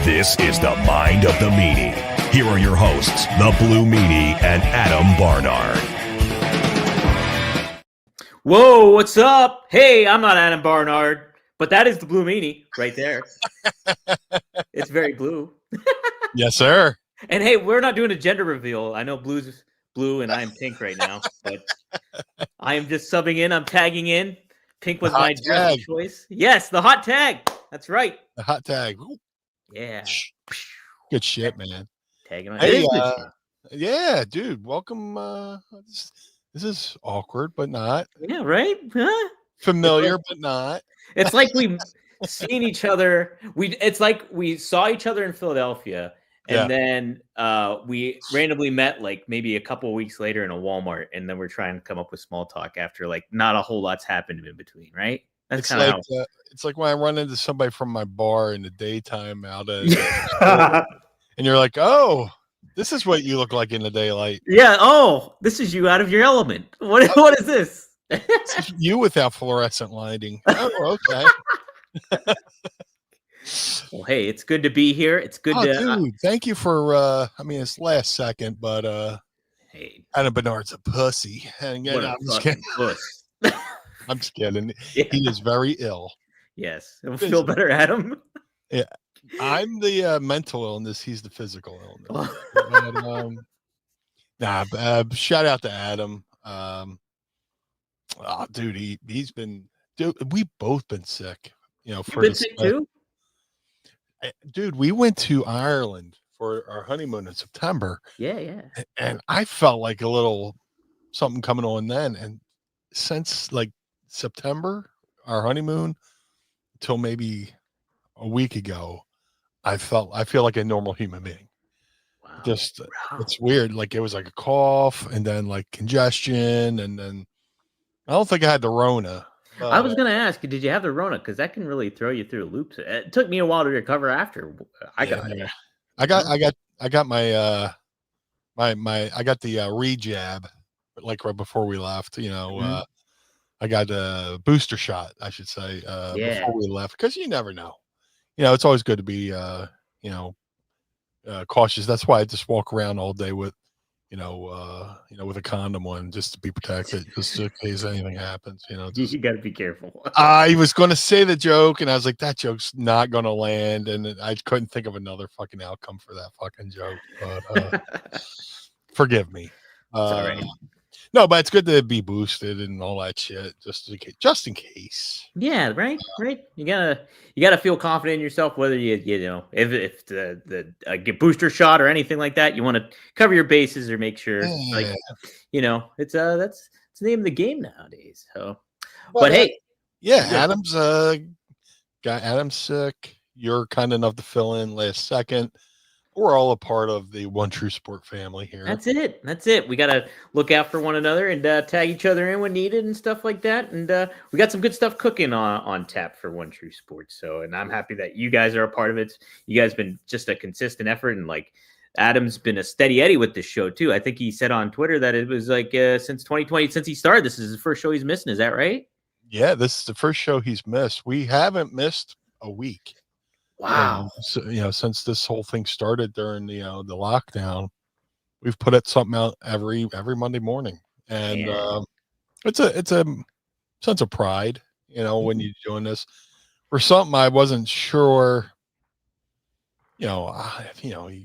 This is the Mind of the Meanie. Here are your hosts, the Blue Meanie and Adam Barnard. Whoa, what's up? Hey, I'm not Adam Barnard, but that is the Blue Meanie right there. It's very blue. Yes, sir. And hey, we're not doing a gender reveal. I know Blue's blue and I'm pink right now, but I am just subbing in. I'm tagging in. Pink was my dressing choice. Yes, the hot tag. That's right. The hot tag. Ooh. Yeah. Good shit, man. Tagging on. Hey, yeah, dude. Welcome. This is awkward, but not. Yeah, right? Huh? Familiar, but not. It's like we've seen each other. It's like we saw each other in Philadelphia, and then we randomly met like maybe a couple of weeks later in a Walmart, and then we're trying to come up with small talk after like not a whole lot's happened in between, right? That's kind of like it's like when I run into somebody from my bar in the daytime out of and you're like, oh, this is what you look like in the daylight. Yeah. Oh, this is you out of your element. What is this? This is you without fluorescent lighting. Oh, okay. Well, hey, it's good to be here. It's good to dude, thank you for I mean it's last second, but hey, Adam Bernard's a pussy. And what a fucking puss. I'm just kidding. Yeah. He is very ill. Yes. It'll feel better, Adam. Yeah. I'm the mental illness. He's the physical illness. But, shout out to Adam. Dude, he's been. Dude, we've both been sick. You know, You've been sick too. Dude, we went to Ireland for our honeymoon in September. Yeah. And I felt like a little something coming on then. And since like September, our honeymoon, until maybe a week ago, I feel like a normal human being. Wow. Just it's weird. Like it was like a cough and then like congestion, and then I don't think I had the Rona. I was gonna ask, did you have the Rona? Because that can really throw you through loops. It took me a while to recover after I got it. I got my I got the re-jab like right before we left. You know, I got a booster shot, I should say, before we left, because you never know. You know, it's always good to be, cautious. That's why I just walk around all day with, with a condom on, just to be protected, just in case anything happens. You know, you got to be careful. I was going to say the joke, and I was like, that joke's not going to land, and I couldn't think of another fucking outcome for that fucking joke. But forgive me. It's all right. No, but it's good to be boosted and all that shit, just in case. Yeah, right. You gotta feel confident in yourself, whether you know if the get booster shot or anything like that. You want to cover your bases or make sure, like it's that's the name of the game nowadays. So, but hey, Adam's Adam's sick. You're kind enough to fill in last second. We're all a part of the One True Sport family here. That's it. We got to look out for one another and tag each other in when needed and stuff like that. And we got some good stuff cooking on tap for One True Sports. So, and I'm happy that you guys are a part of it. You guys been just a consistent effort, and like Adam's been a steady Eddie with this show too. I think he said on Twitter that it was like since 2020, since he started, this is his first show he's missing. Is that right? Yeah, this is the first show he's missed. We haven't missed a week. Wow. So, since this whole thing started during the lockdown, we've put something out every Monday morning, and it's a sense of pride, when you're doing this for something I wasn't sure. You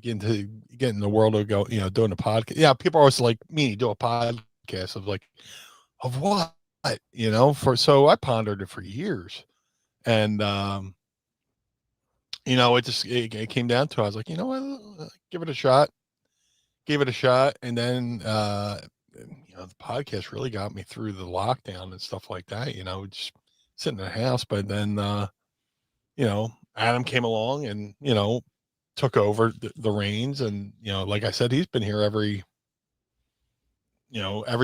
get in the world of doing a podcast. Yeah, people are always like, me do a podcast of what, so I pondered it for years, and it came down to, I was like, give it a shot. Gave it a shot. And then, the podcast really got me through the lockdown and stuff like that, just sitting in the house. But then, Adam came along and, took over the reins. And, like I said, he's been here every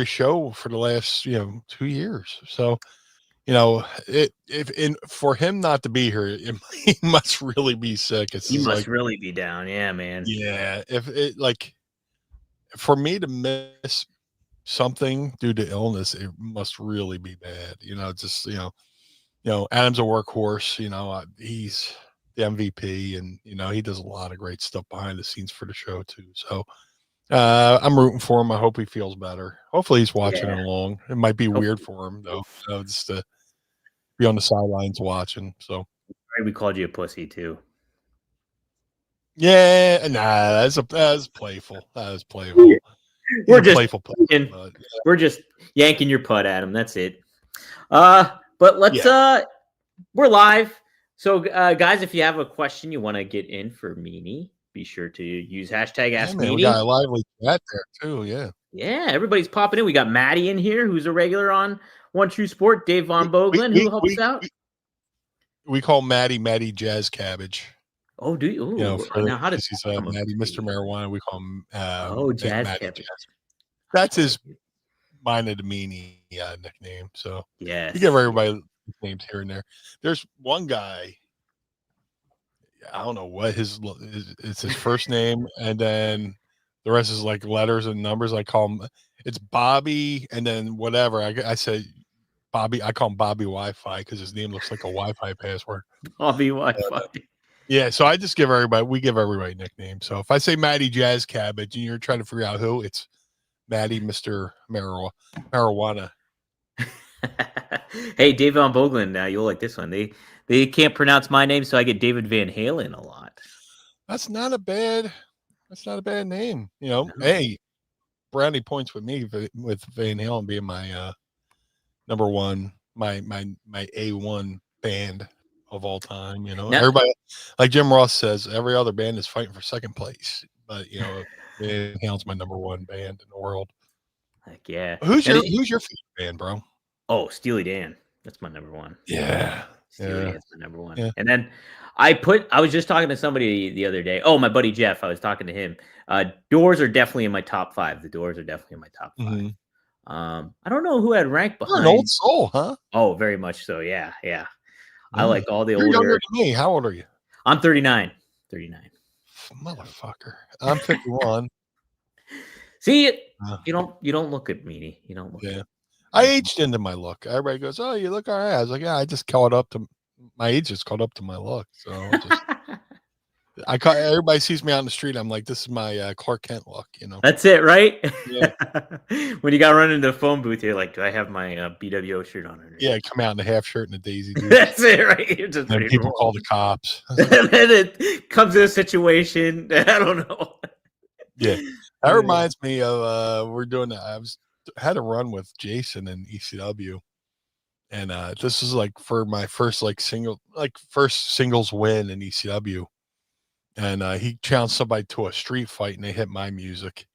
show for the last, 2 years. So, for him not to be here, he must really be sick. He must really be down. Yeah, man. Yeah. For me to miss something due to illness, it must really be bad. Adam's a workhorse. the MVP, and he does a lot of great stuff behind the scenes for the show too. So I'm rooting for him. I hope he feels better. Hopefully he's watching Yeah. along. It might be weird Hopefully. for him though, just to be on the sidelines watching. So We called you a pussy too. yeah, nah, that was playful. That was playful. We're He's a playful player, but, we're just yanking your putt at him. That's it. But let's we're live. So guys, if you have a question you want to get in for Meanie, be sure to use hashtag Ask Meanie. We got a lively chat there too. Yeah. Yeah, everybody's popping in. We got Maddie in here, who's a regular on One True Sport. Dave Von Boglin, who helps out. We call Maddie Jazz Cabbage. Oh, do you? Now how does he's Maddie Mr. Marijuana? We call him Jazz Cabbage. That's his Mind of the Meanie nickname. So yeah, you give everybody names here and there. There's one guy. I don't know what it's his first name, and then the rest is like letters and numbers. I call him. It's Bobby, and then whatever. I say Bobby. I call him Bobby Wi-Fi because his name looks like a Wi-Fi password. Bobby Wi-Fi. Yeah, so I just give everybody nicknames. So if I say Maddie Jazz Cabbage and you're trying to figure out who, it's Maddie Mr. Marijuana. Hey, Dave Von Boglin, you'll like this one. They can't pronounce my name, so I get David Van Halen a lot. That's not a bad name. Hey, brownie points with me with Van Halen being my number one, my A1 band of all time. Everybody, like Jim Ross says, every other band is fighting for second place, but Van Halen's my number one band in the world. Heck yeah. Who's your favorite band, bro? Oh, Steely Dan. That's my number one. Yeah. Steely Dan's my number one. Yeah. And then I was just talking to somebody the other day. Oh, my buddy Jeff. I was talking to him. Doors are definitely in my top 5. The Doors are definitely in my top 5. Mm-hmm. I don't know who had ranked behind. You're an old soul, huh? Oh, very much so. Yeah. I like all the You're older. Younger than me. How old are you? I'm 39. Motherfucker. I'm 51. See, you don't look at Meanie. You don't look. Yeah. I aged into my look. Everybody goes, "Oh, you look all right." I was like, "Yeah, I just caught up to my age. Just caught up to my look." So everybody sees me on the street. I'm like, "This is my Clark Kent look." That's it, right? Yeah. When you got run into the phone booth, you're like, "Do I have my BWO shirt on?" Yeah, come out in a half shirt and a daisy. That's it, right? And people call the cops. And then it comes to a situation. I don't know. Yeah, that reminds me of we're doing. I had a run with Jason in ECW, and this is like for my first singles win in ECW, and he challenged somebody to a street fight, and they hit my music.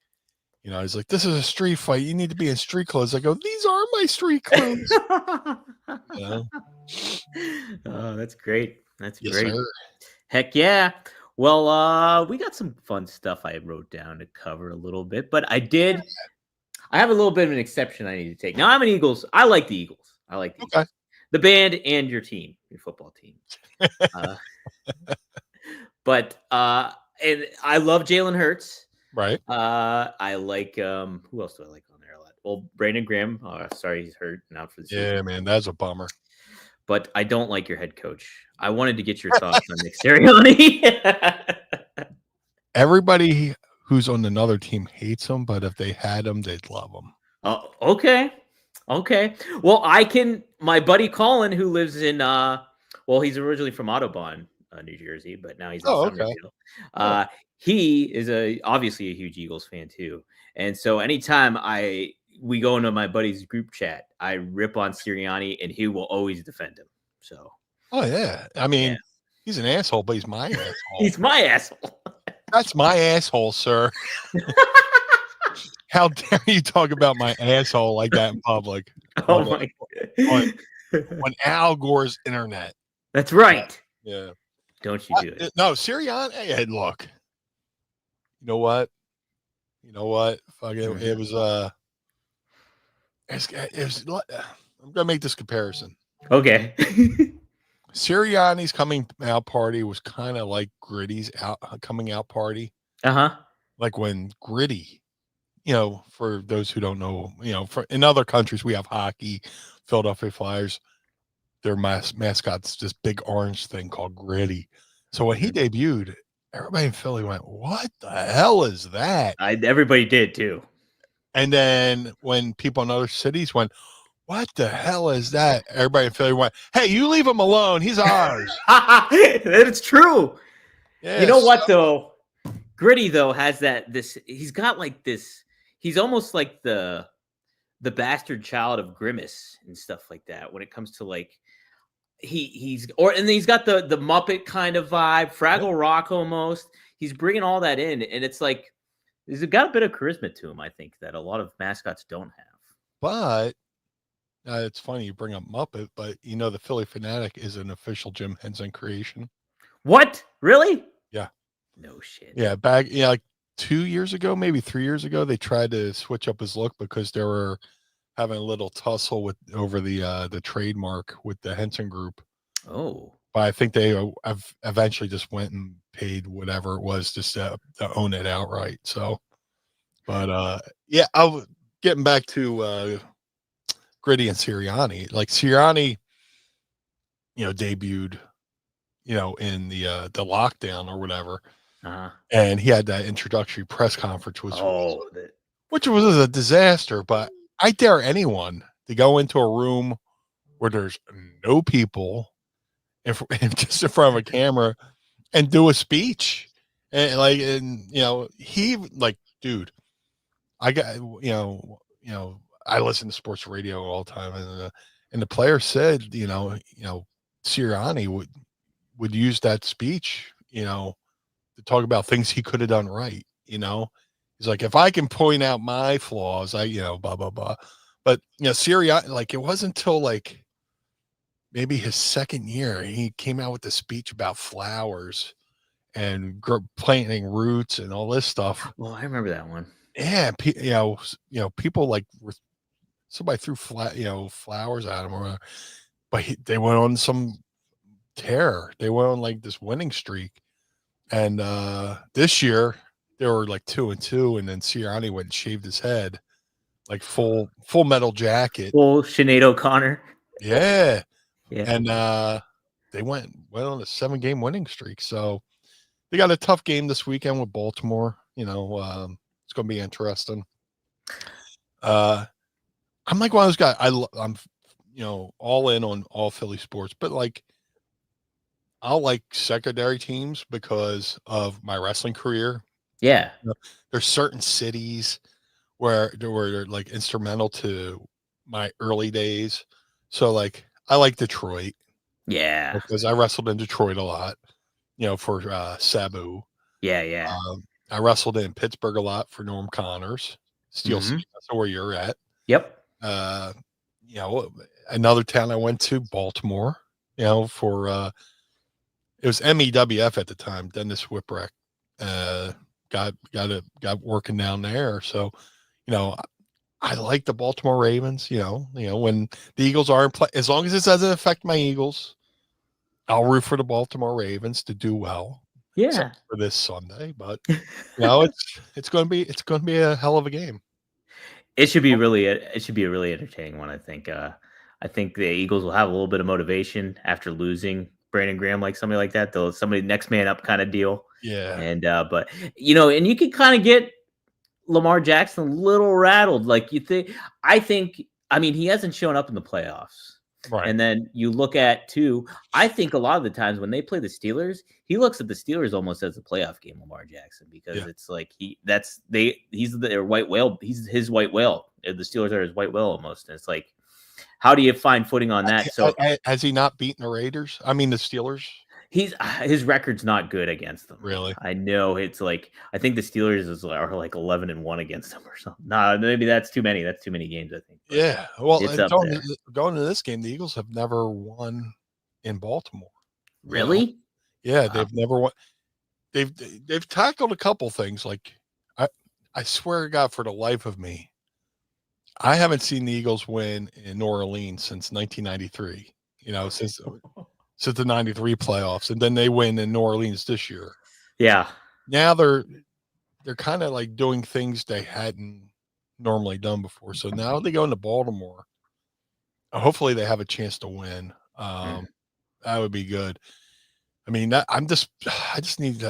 He's like, "This is a street fight. You need to be in street clothes." I go, "These are my street clothes." Oh, that's great. That's yes, great. Sir. Heck yeah. Well, we got some fun stuff I wrote down to cover a little bit, but I have a little bit of an exception I need to take. Now, I'm an Eagles. I like the Eagles. Eagles. The band and your team, your football team. But and I love Jalen Hurts. Right. I like who else do I like on there a lot? Well, Brandon Graham. Sorry, he's hurt and out for the season. Yeah, man, that's a bummer. But I don't like your head coach. I wanted to get your thoughts on Nick Sirianni. Everybody who's on another team hates him, but if they had him, they'd love him. Oh, okay. Well, my buddy Colin, who lives in he's originally from Audubon, New Jersey, but now he's in Somerville. He is obviously a huge Eagles fan too. And so anytime we go into my buddy's group chat, I rip on Sirianni and he will always defend him. So oh yeah. I mean, he's an asshole, but he's my asshole. He's my asshole. That's my asshole, sir. How dare you talk about my asshole like that in public? Oh my God. On Al Gore's internet. That's right. Yeah. Don't you do it. No, Sirianni. Hey, look. You know what? Fuck it. It was I'm gonna make this comparison. Okay. Sirianni's coming out party was kind of like Gritty's coming out party. Like when Gritty, for those who don't know, in other countries we have hockey, Philadelphia Flyers. Their mascot's this big orange thing called Gritty. So when he debuted, everybody in Philly went, "What the hell is that?" Everybody did too. And then when people in other cities went, "What the hell is that?" Everybody in Philly went, "Hey, you leave him alone. He's ours." It's true. You know Yes. what though? Gritty though has this. He's got like this. He's almost like the bastard child of Grimace and stuff like that. When it comes to like and he's got the Muppet kind of vibe, Fraggle Rock almost. He's bringing all that in, and it's like he's got a bit of charisma to him. I think that a lot of mascots don't have. But it's funny you bring up Muppet, but the Philly Fanatic is an official Jim Henson creation. What? Really? Yeah. No shit. Yeah, back like 2 years ago, maybe 3 years ago, they tried to switch up his look because they were having a little tussle over the trademark with the Henson Group. Oh. But I think they eventually just went and paid whatever it was just to own it outright. So, but yeah, getting back to Gritty and Sirianni. Like Sirianni, debuted, in the lockdown or whatever. And he had that introductory press conference, which was a disaster. But I dare anyone to go into a room where there's no people and just in front of a camera and do a speech. And he dude, I got, I listen to sports radio all the time. And the player said, Sirianni would use that speech, to talk about things he could have done right. He's like, if I can point out my flaws, blah, blah, blah. But, Sirianni, it wasn't until maybe his second year, he came out with the speech about flowers and planting roots and all this stuff. Well, I remember that one. Yeah. People somebody threw flowers at him, but they went on some tear. They went on this winning streak. And this year they were 2-2, and then Sirianni went and shaved his head, full metal jacket. Full Sinead O'Connor. Yeah. Yeah. And they went on a 7-game winning streak. So they got a tough game this weekend with Baltimore. It's going to be interesting. I'm like one of those guys. I'm all in on all Philly sports, but I'll like secondary teams because of my wrestling career. Yeah. There's certain cities where they're instrumental to my early days. So I like Detroit. Yeah. Because I wrestled in Detroit a lot, for Sabu. Yeah, yeah. I wrestled in Pittsburgh a lot for Norm Connors. Steel City, that's where you're at. Yep. Another town I went to, Baltimore, for it was MEWF at the time. Dennis Whipwreck got working down there. So, I like the Baltimore Ravens, when the Eagles are in play, as long as it doesn't affect my Eagles, I'll root for the Baltimore Ravens to do well. Yeah. For this Sunday, but it's going to be a hell of a game. It should be a really entertaining one. I think the Eagles will have a little bit of motivation after losing Brandon Graham, somebody like that. Though somebody next man up kind of deal. Yeah. And but and you can kind of get Lamar Jackson a little rattled. I mean, he hasn't shown up in the playoffs. Right. And then you look at too, I think a lot of the times when they play the Steelers, he looks at the Steelers almost as a playoff game, Lamar Jackson, because it's like he's their white whale. He's his white whale. The Steelers are his white whale almost. And it's like, how do you find footing on that? So has he not beaten the Raiders? I mean, the Steelers? His record's not good against them. Really? I know it's I think the Steelers are 11-1 against them or something. No, maybe that's too many. That's too many games, I think. But yeah. Well, going to this game, the Eagles have never won in Baltimore. Really? Yeah, they've never won. They've tackled a couple things. I swear to God, for the life of me, I haven't seen the Eagles win in New Orleans since 1993. Since the 93 playoffs, and then they win in New Orleans this year. Yeah. Now they're kind of doing things they hadn't normally done before. So now they go into Baltimore. Hopefully they have a chance to win. That would be good. I mean, I just need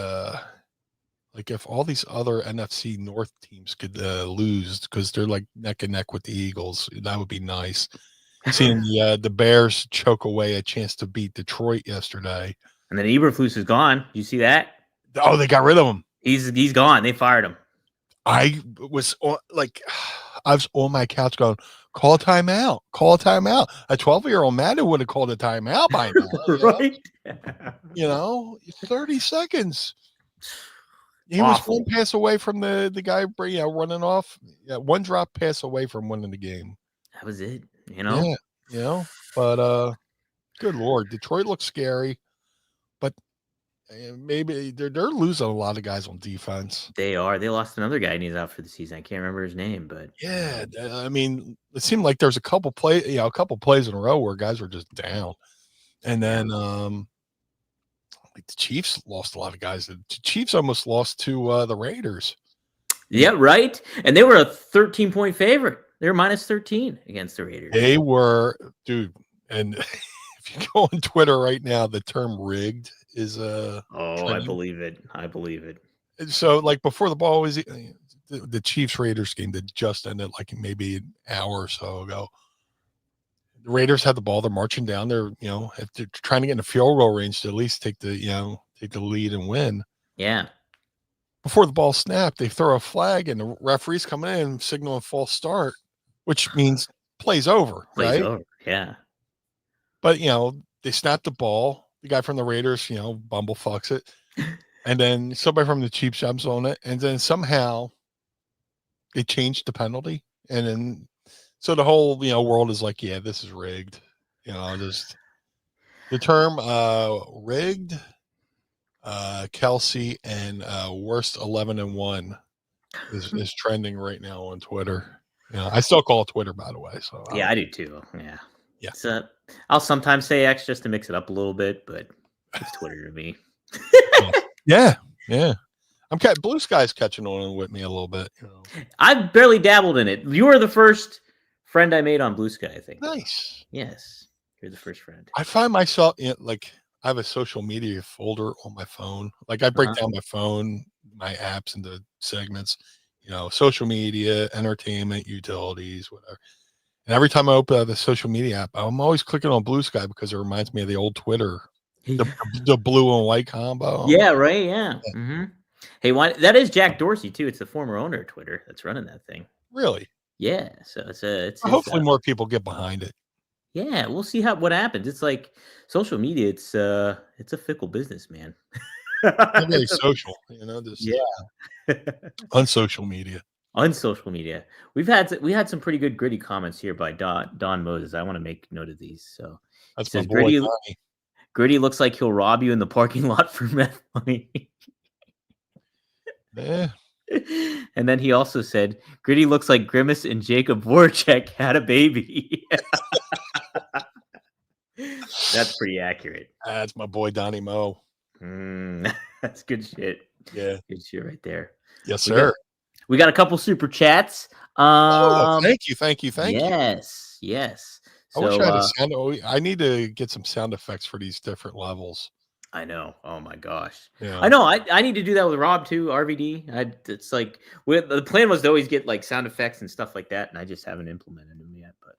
like if all these other NFC North teams could lose because they're like neck and neck with the Eagles, that would be nice. Seeing the Bears choke away a chance to beat Detroit yesterday. And then Eberflus is gone. You see that? Oh, they got rid of him. He's gone. They fired him. I was I was on my couch going, call a timeout. Call a timeout. A 12-year-old Madden would have called a timeout by now. Right? 30 seconds. He Awful. was one pass away from the guy running off. Yeah, one drop pass away from winning the game. That was it. Yeah, but good Lord, Detroit looks scary, but maybe they're losing a lot of guys on defense. They are. They lost another guy and he's out for the season. I can't remember his name, but yeah, I mean, it seemed like there's a couple plays in a row where guys were just down, and then like the Chiefs lost a lot of guys. The Chiefs almost lost to the Raiders. Yeah, right. And they were a 13-point favorite. They were minus 13 against the Raiders. They were, dude. And if you go on Twitter right now, the term "rigged" is I believe it. So, like before the ball was the Chiefs Raiders game that just ended, like maybe an hour or so ago. The Raiders had the ball. They're marching down. They're if they're trying to get in a field goal range to at least take the lead and win. Yeah. Before the ball snapped, they throw a flag, and the referee's coming in signaling false start, which means play's over. Plays over. Yeah. But they snap the ball. The guy from the Raiders, bumble fucks it, and then somebody from the Chiefs jumps on it, and then somehow they changed the penalty, and then so the whole world is like, yeah, this is rigged. Just the term rigged. Kelsey and worst 11-1 is trending right now on Twitter. I still call it Twitter, by the way. So yeah, I do too. Yeah. Yeah. I'll sometimes say X just to mix it up a little bit, but it's Twitter to me. Yeah. Blue Sky's catching on with me a little bit. I've barely dabbled in it. You were the first friend I made on Blue Sky, I think. Nice. Yes, you're the first friend. I find myself I have a social media folder on my phone. Like I break down my phone, my apps into segments, social media, entertainment, utilities, whatever. And every time I open the social media app, I'm always clicking on Blue Sky because it reminds me of the old Twitter, the blue and white combo. Yeah, right. Yeah. Mm-hmm. Hey, that is Jack Dorsey too. It's the former owner of Twitter that's running that thing. Really? Yeah. So it's hopefully more people get behind it. Yeah, we'll see what happens. It's like social media. It's a fickle business, man. Not very social, on social media. On social media, we had some pretty good gritty comments here by Don Moses. I want to make note of these. So that's my boy. Gritty looks like he'll rob you in the parking lot for meth money. Yeah. And then he also said, Gritty looks like Grimace and Jacob Voracek had a baby. That's pretty accurate. That's my boy Donnie Mo. That's good shit. Yeah. Good shit right there. Yes, sir. We got a couple super chats. Thank you. Yes. I wish I had I need to get some sound effects for these different levels. I know. Oh my gosh. Yeah. I know. I need to do that with Rob too. RVD. It's like the plan was to always get like sound effects and stuff like that, and I just haven't implemented them yet. But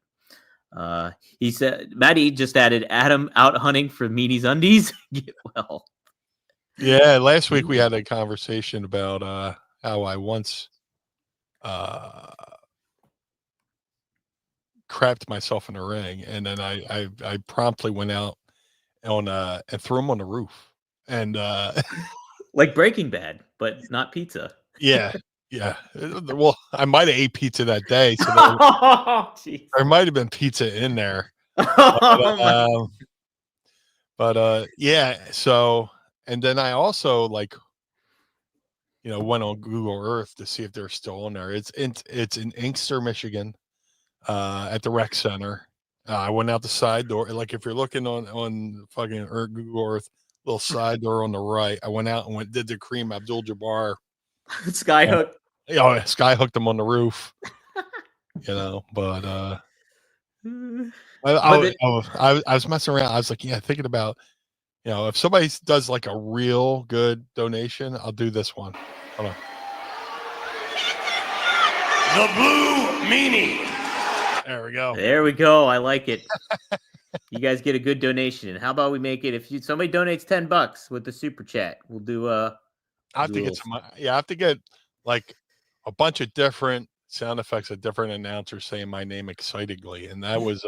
he said Maddie just added Adam out hunting for Meanie's undies. Get well. Yeah. Last week we had a conversation about how I once crapped myself in a ring, and then I promptly went out on and threw him on the roof, and like Breaking Bad, but not pizza. Yeah. Well, I might have ate pizza that day, so there might have been pizza in there. But yeah. So, and then I also went on Google Earth to see if they're still on there. It's in Inkster, Michigan, at the rec center. I went out the side door. Like if you're looking on fucking Google Earth, little side door on the right. I went out and did the Kareem Abdul-Jabbar skyhook. Skyhooked them on the roof. But I was messing around. I was like, thinking about if somebody does like a real good donation, I'll do this one. Hold on. The Blue Meanie. There we go. There we go. I like it. You guys get a good donation. And how about we make it, if somebody donates $10 with the super chat, we'll do I have to get I have to get like a bunch of different sound effects of different announcers saying my name excitedly. And that was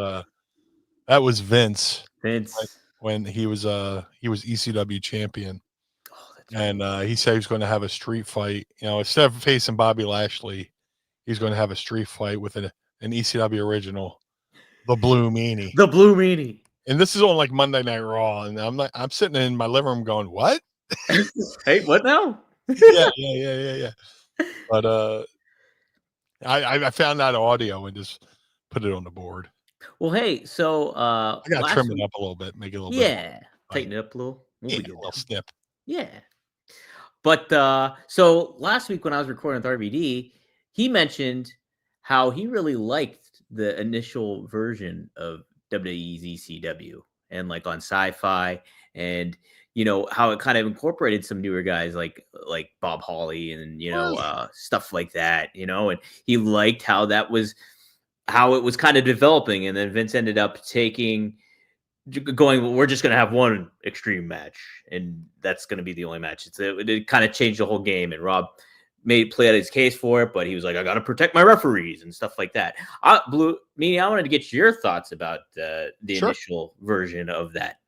Vince. Vince. When he was ECW champion. Oh, and he said he was going to have a street fight. Instead of facing Bobby Lashley, he's going to have a street fight with an ECW original, the Blue Meanie. The Blue Meanie. And this is on like Monday Night Raw, and I'm sitting in my living room going, "What? Hey, what now?" yeah. But I found that audio and just put it on the board. Well, hey, so I got to trim it up a little bit, make it a little bit. Tighten it up a little. We'll be a little snip. Yeah. But so last week when I was recording with RVD, he mentioned how he really liked the initial version of WWE's ECW and like on Sci-Fi, and how it kind of incorporated some newer guys like Bob Holly and stuff like that, and he liked how it was kind of developing. And then Vince ended up going, we're just going to have one extreme match, and that's going to be the only match. It kind of changed the whole game, and Rob played his case for it, but he was like, I got to protect my referees and stuff like that. Blue Meanie, I wanted to get your thoughts about the initial version of that,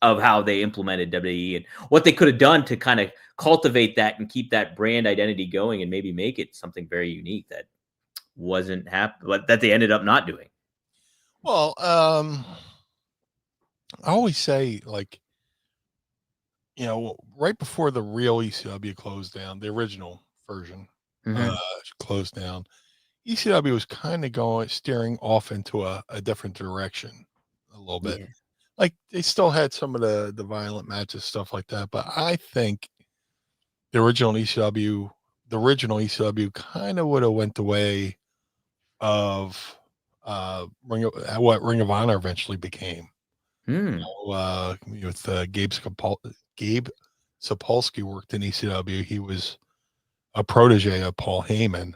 of how they implemented WWE and what they could have done to kind of cultivate that and keep that brand identity going, and maybe make it something very unique that wasn't but that they ended up not doing. Well, I always say, like, right before the real ECW closed down, the original version closed down, ECW was kind of steering off into a different direction a little bit. Yeah. Like, they still had some of the violent matches, stuff like that, but I think the original ECW kind of would have went the way of what Ring of Honor eventually became. With Gabe Sapolsky worked in ECW. He was a protege of Paul Heyman.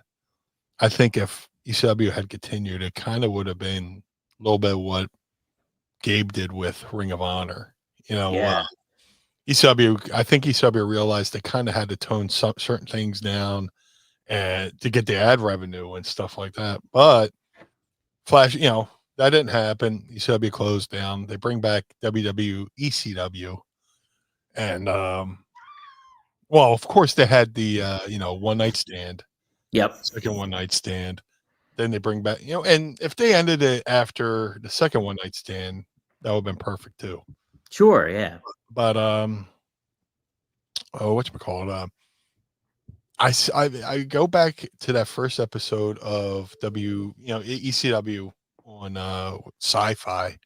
I think if ECW had continued, it kind of would have been a little bit what Gabe did with Ring of Honor. ECW, I think ECW realized they kind of had to tone certain things down and to get the ad revenue and stuff like that. But Flash, that didn't happen. ECW closed down. They bring back WW ECW, and well, of course they had the one night stand. Yep. Second one night stand. Then they bring back, and if they ended it after the second one night stand, that would have been perfect too. Sure, yeah. But whatchamacallit? I go back to that first episode of ECW on Sci-Fi,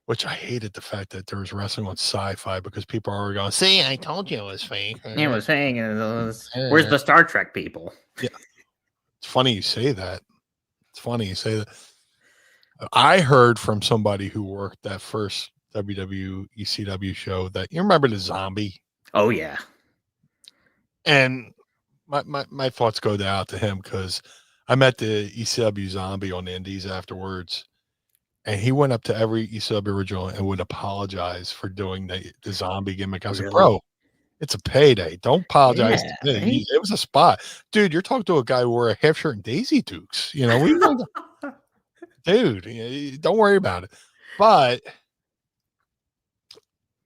which I hated the fact that there was wrestling on Sci-Fi because people are going, "See, I told you it was fake." It was saying, where's the Star Trek people? Yeah, it's funny you say that. I heard from somebody who worked that first WW ECW show that you remember the zombie. Oh yeah, and my thoughts go out to him because I met the ECW zombie on the Indies afterwards, and he went up to every ECW original and would apologize for doing the zombie gimmick. I was like, bro, it's a payday. Don't apologize to me. Right? It was a spot. Dude, you're talking to a guy who wore a half shirt and Daisy Dukes. Dude, don't worry about it. But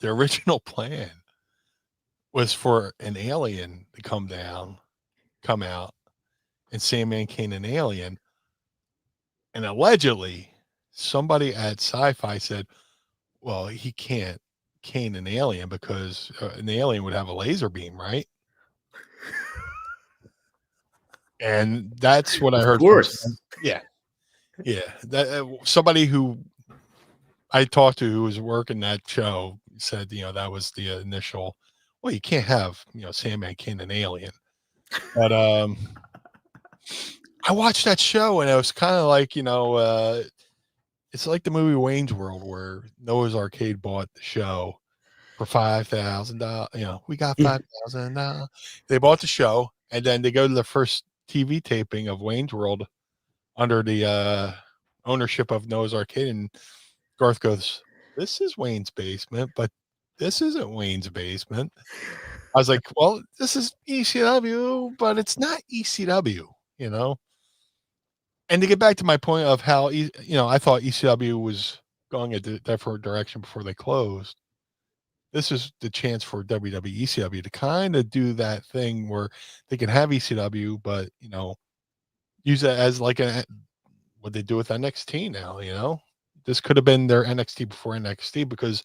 the original plan was for an alien to come out, and Sandman Kane an alien. And allegedly, somebody at Sci-Fi said, well, he can't cane an alien because an alien would have a laser beam, right? And that's what I heard. Of course. Yeah. That somebody who I talked to who was working that show said, that was the initial, well, you can't have, Sandman Kane an alien. But I watched that show and it was kind of like, it's like the movie Wayne's World where Noah's Arcade bought the show, for $5,000. We got $5,000. They bought the show, and then they go to the first TV taping of Wayne's World under the ownership of Noah's Arcade, and Garth goes, "This is Wayne's basement, but this isn't Wayne's basement." I was like, "Well, this is ECW, but it's not ECW, you know." And to get back to my point of how I thought ECW was going a different direction before they closed. This is the chance for WWE ECW to kind of do that thing where they can have ECW, but use it as like what they do with NXT now. This could have been their NXT before NXT, because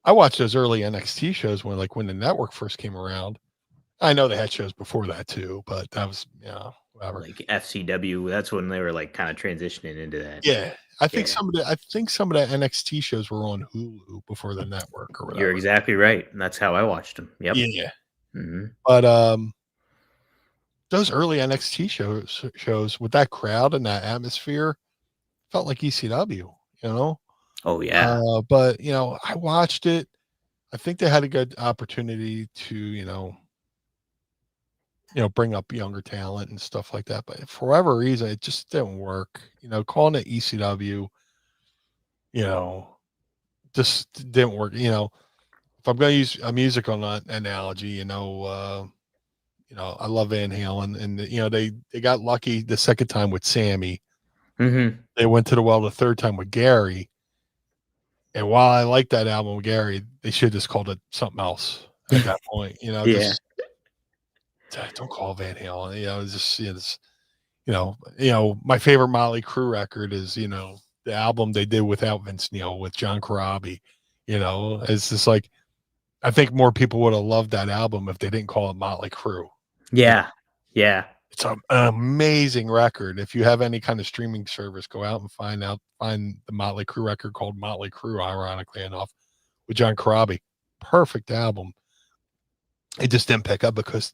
I watched those early NXT shows when the network first came around. I know they had shows before that too, but that was whatever. Like FCW, that's when they were like kind of transitioning into that. Yeah, I think some of the NXT shows were on Hulu before the network or whatever. You're exactly right, and that's how I watched them. Yep. Yeah. Mm-hmm. But those early NXT shows with that crowd and that atmosphere felt like ECW. Oh yeah. But I watched it. I think they had a good opportunity to bring up younger talent and stuff like that. But for whatever reason, it just didn't work. Calling it ECW, just didn't work. If I'm going to use a musical analogy, I love Van Halen, and they got lucky the second time with Sammy. Mm-hmm. They went to the well the third time with Gary. And while I like that album with Gary, they should have just called it something else at that point. Yeah. Just don't call Van Halen. My favorite Motley Crue record is the album they did without Vince Neil with John Corabi. It's just like, I think more people would have loved that album if they didn't call it Motley Crue. Yeah. Yeah. It's an amazing record. If you have any kind of streaming service, go out and find the Motley Crue record called Motley Crue, ironically enough, with John Corabi. Perfect album. It just didn't pick up because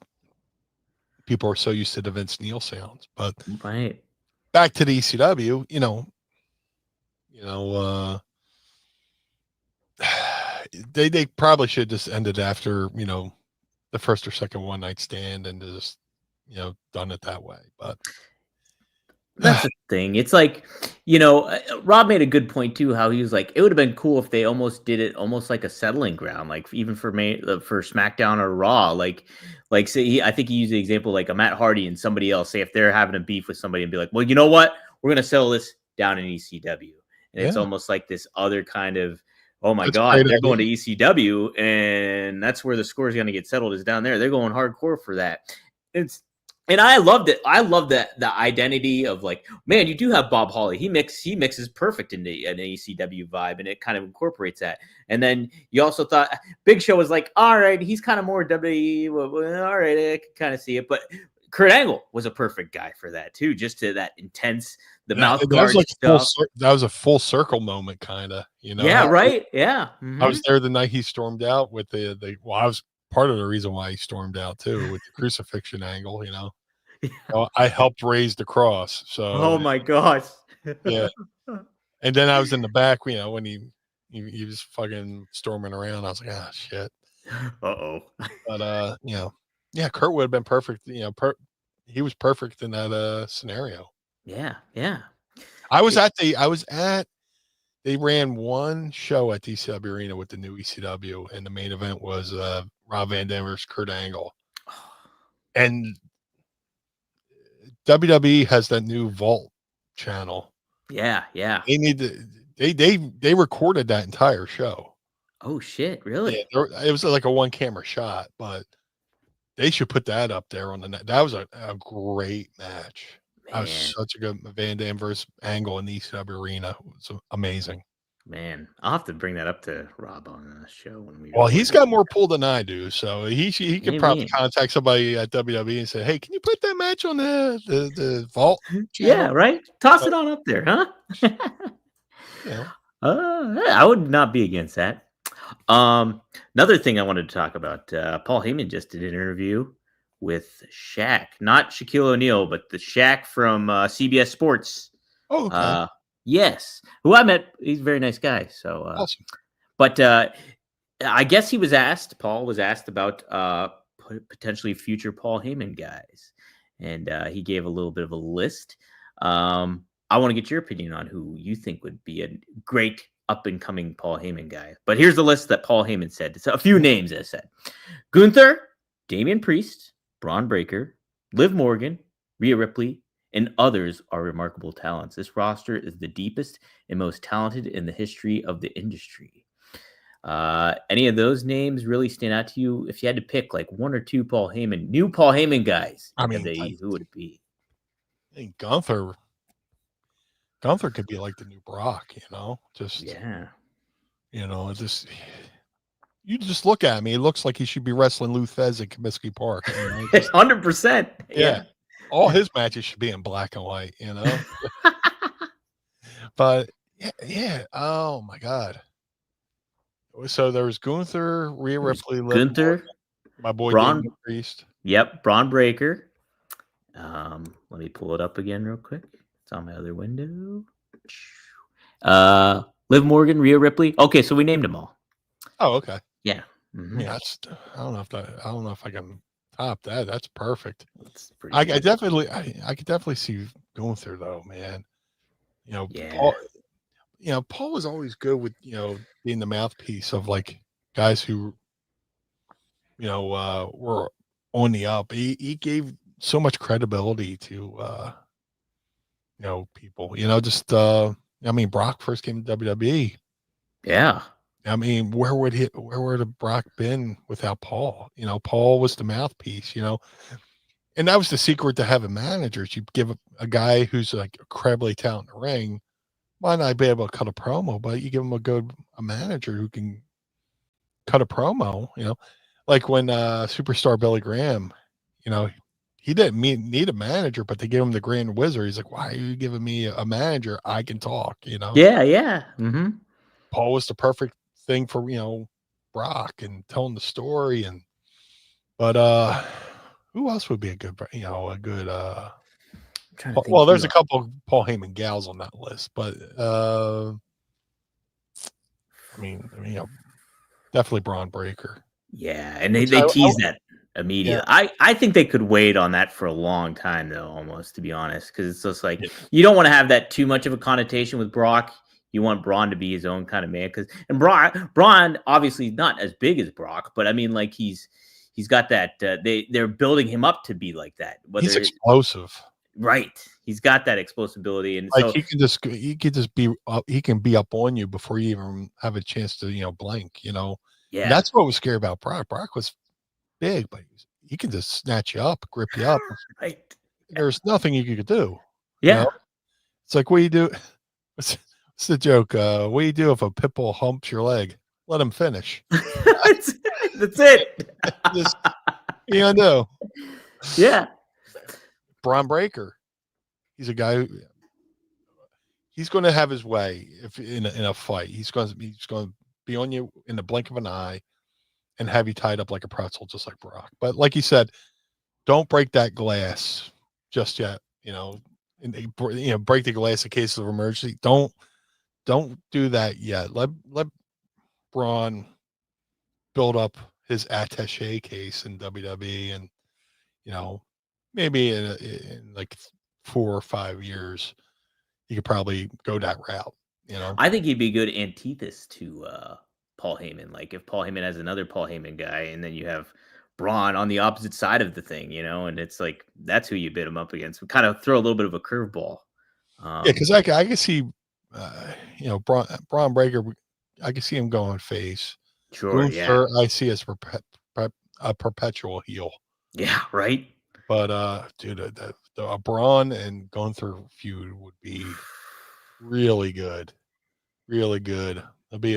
people are so used to the Vince Neil sounds. But right. Back to the ECW, they probably should just ended after the first or second one night stand and just done it that way. But that's the thing. It's like, Rob made a good point too, how he was like, it would have been cool if they almost did it almost like a settling ground, like even for SmackDown or Raw, like say I think he used the example like a Matt Hardy and somebody else, say if they're having a beef with somebody and be like, well, you know what, we're gonna settle this down in ECW, and it's almost like this other kind of, oh my God, they're going to ECW, and that's where the score is going to get settled, is down there. They're going hardcore for that. And I loved it. I love the identity of like, man, you do have Bob Holly. He mixes perfect in an ECW vibe, and it kind of incorporates that. And then you also thought Big Show was like, all right, he's kind of more WWE. All right, I can kind of see it. But Kurt Angle was a perfect guy for that too, just to that intense, mouth guard stuff. That was a full circle moment, kind of. Yeah, right. Yeah. Mm-hmm. I was there the night he stormed out with I was part of the reason why he stormed out too, with the crucifixion angle. I helped raise the cross. So, oh my gosh. Yeah. And then I was in the back, when he was fucking storming around. I was like, ah, shit. Uh-oh. But yeah, Kurt would have been perfect. He was perfect in that scenario. Yeah, yeah. They ran one show at DCW Arena with the new ECW, and the main event was Rob Van Dam versus Kurt Angle. And WWE has that new Vault channel. Yeah, yeah. They recorded that entire show. Oh shit, really? Yeah, it was like a one camera shot, but they should put that up there on the net. That was a great match. Man. That was such a good Van Dam versus Angle in the ECW Arena. It was amazing. Man, I'll have to bring that up to Rob on the show when we. Well, he's got more pull than I do, so he could probably contact somebody at WWE and say, "Hey, can you put that match on the Vault?" Yeah, right. Toss it on up there, huh? Yeah. I would not be against that. Another thing I wanted to talk about. Paul Heyman just did an interview with Shaq, not Shaquille O'Neal, but the Shaq from CBS Sports. Oh, okay. Yes, who I met. He's a very nice guy. So, awesome. But I guess Paul was asked about potentially future Paul Heyman guys. And he gave a little bit of a list. I want to get your opinion on who you think would be a great up and coming Paul Heyman guy. But here's the list that Paul Heyman said. It's a few names, as said: Gunther, Damian Priest, Braun Breaker, Liv Morgan, Rhea Ripley, and others are remarkable talents. This roster is the deepest and most talented in the history of the industry. Any of those names really stand out to you? If you had to pick like one or two new Paul Heyman guys, I mean, who would it be? I think Gunther could be like the new Brock, just you just look at me. It looks like he should be wrestling Lou Thez at Comiskey Park. 100%. Yeah. All his matches should be in black and white, But yeah. Oh my God. So there was Gunther, Rhea Ripley, Gunther, my boy Braun Damian Priest. Yep, Braun Breaker. Let me pull it up again real quick. It's on my other window. Liv Morgan, Rhea Ripley. Okay, so we named them all. Oh, okay. Yeah. Mm-hmm. I don't know if I can top that. That's perfect. That's I could definitely see Gunther though, man. Paul was always good with being the mouthpiece of like guys who were on the up. He gave so much credibility to people. Brock first came to WWE. Yeah. I mean, where would Brock been without Paul? Paul was the mouthpiece, and that was the secret to having managers. You give a guy who's like incredibly talented in the ring, might not be able to cut a promo, but you give him a manager who can cut a promo, like when superstar Billy Graham, he didn't need a manager, but they gave him the Grand Wizard. He's like, why are you giving me a manager? I can talk, Yeah. Mm-hmm. Paul was the perfect thing for Brock and telling the story, but who else would be a good well, there's a couple of Paul Heyman gals on that list, but definitely Braun Breaker. Yeah, and they tease that immediately. Yeah. I think they could wait on that for a long time though, almost, to be honest, because it's just like you don't want to have that too much of a connotation with Brock. You want Braun to be his own kind of man, and Braun obviously not as big as Brock, but I mean, like he's got that. They're building him up to be like that. He's explosive, right? He's got that explosibility, and like so, he can just be up. He can be up on you before you even have a chance to blink. Yeah, and that's what was scary about Brock. Brock was big, but he can just snatch you up, grip you up. Right. There's nothing you could do. Yeah. It's like, what do you do? It's the joke. What do you do if a pit bull humps your leg? Let him finish. That's it. You know. Yeah. Braun Breaker. He's a guy who he's going to have his way if in a fight. He's going to be on you in the blink of an eye and have you tied up like a pretzel, just like Brock. But like you said, don't break that glass just yet. Break the glass in case of emergency. Don't do that yet. Let Braun build up his attaché case in WWE, and maybe in like 4 or 5 years, you could probably go that route. I think he'd be a good antithesis to Paul Heyman. Like if Paul Heyman has another Paul Heyman guy, and then you have Braun on the opposite side of the thing, and it's like that's who you bid him up against. We kind of throw a little bit of a curveball. Because I can see, Braun Breaker. I can see him going face. Sure, Gunther, I see as a perpetual heel. Yeah, right. But dude, the Braun and Gunther feud would be really good, really good. There'll be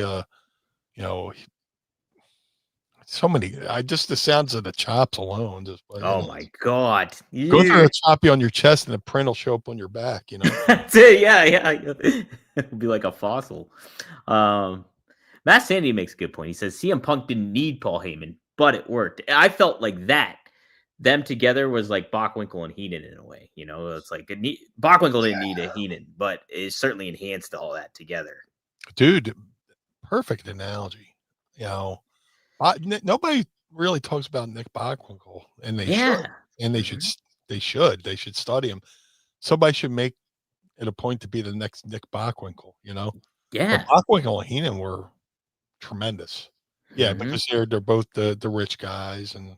so many. The sounds of the chops alone. My God, Gunther will chop you on your chest, and the print will show up on your back. That's it. Yeah. It'll be like a fossil. Matt Sandy makes a good point. He says CM Punk didn't need Paul Heyman, but it worked. I felt like that. Them together was like Bockwinkel and Heenan in a way. It's like Bockwinkel didn't need a Heenan, but it certainly enhanced all that together. Dude, perfect analogy. Nobody really talks about Nick Bockwinkel, and they should. Yeah. And they should. They should study him. Somebody should make it a point to be the next Nick Bockwinkel. But Yeah. Bockwinkel and Heenan were tremendous. Yeah, Mhm. because they're both the rich guys, and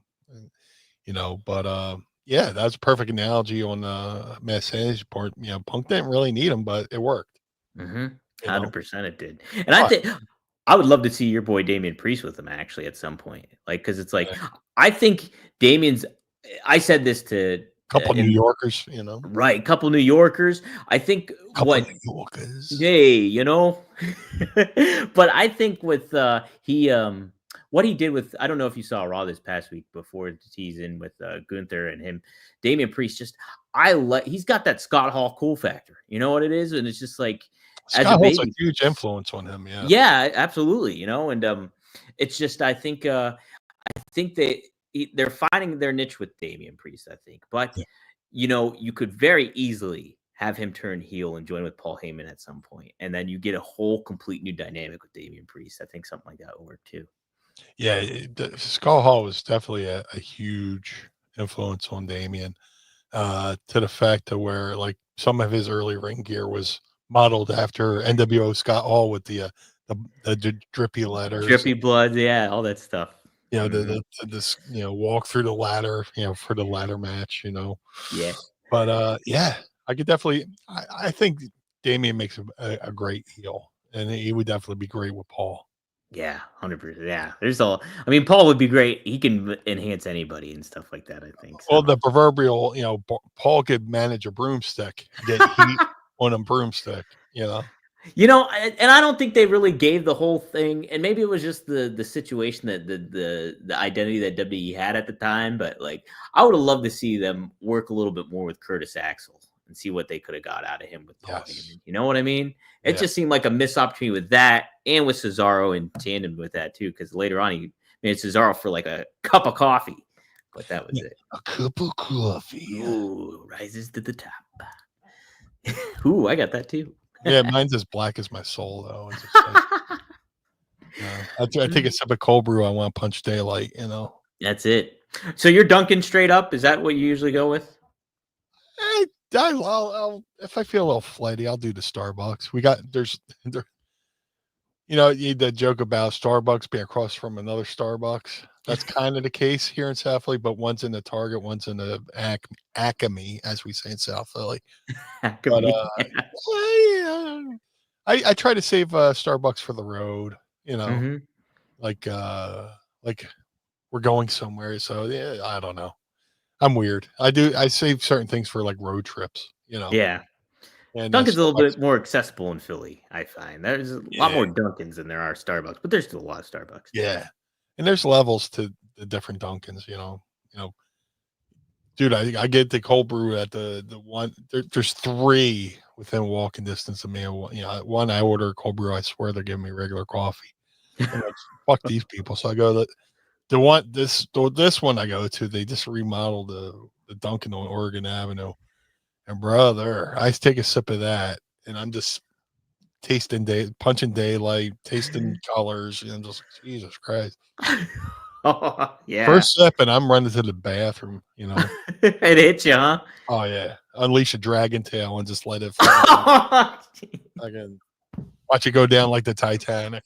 But yeah, that's a perfect analogy on Matt Sandy's part. Punk didn't really need him, but it worked. 100% it did. And I But think I would love to see your boy Damian Priest with him actually at some point. Like, because it's like, Yeah. I think Damian's, I said this to, couple New in, Yorkers, right, couple New Yorkers. I think couple New Yorkers. hey, but I think with what he did with, I don't know if you saw Raw this past week before he's in with Gunther and him, Damian Priest, just he's got that Scott Hall cool factor. You know what it is? And it's just like, as Scott a Hall's baby, a huge influence on him. Yeah. yeah, absolutely. And it's just, I think they're finding their niche with Damian Priest, I think. But you could very easily have him turn heel and join with Paul Heyman at some point, and then you get a whole complete new dynamic with Damian Priest. I think something like that will work too. Yeah, Scott Hall was definitely a huge influence on Damian, to the fact to where like some of his early ring gear was modeled after NWO Scott Hall with the drippy letters, Drippy blood, yeah, all that stuff. this walk through the ladder, for the ladder match, Yeah. But yeah, I could definitely. I think Damian makes a great heel, and he would definitely be great with Paul. Yeah, 100%. Yeah, I mean, Paul would be great. He can enhance anybody and stuff like that, I think. So. Well, the proverbial, Paul could manage a broomstick, get heat on a broomstick, And I don't think they really gave the whole thing, and maybe it was just the situation that the identity that WWE had at the time. But like, I would have loved to see them work a little bit more with Curtis Axel and see what they could have got out of him with Paul Heyman. You know what I mean? It just seemed like a missed opportunity with that, and with Cesaro in tandem with that too. Because later on, he made Cesaro for like a cup of coffee, but that was it. A cup of coffee. Ooh, rises to the top. Ooh, I got that too. Yeah, mine's as black as my soul, though. I take a sip of cold brew. I want to punch daylight. That's it. So you're dunking straight up. Is that what you usually go with? I'll if I feel a little flighty, I'll do the Starbucks. The joke about Starbucks being across from another Starbucks. That's kind of the case here in South Philly, but one's in the Target, one's in the Acme, as we say in South Philly. But I try to save Starbucks for the road. Like we're going somewhere, so yeah, I don't know. I'm weird. I save certain things for like road trips. Yeah. And Dunkin's a little bit more accessible in Philly, I find. There's a lot more Dunkins than there are Starbucks, but there's still a lot of Starbucks. Yeah. And there's levels to the different Dunkins, Dude, I get the cold brew at the one. There's 3 within walking distance of me. One I order a cold brew. I swear they're giving me regular coffee. Fuck these people. So I go the one this one I go to. They just remodeled the Dunkin' on Oregon Avenue. And brother, I take a sip of that, and I'm just punching daylight, tasting colors, and I'm just Jesus Christ. Oh, yeah. First sip, and I'm running to the bathroom. It hit you, huh? Oh yeah, unleash a dragon tail and just let it. I can watch it go down like the Titanic.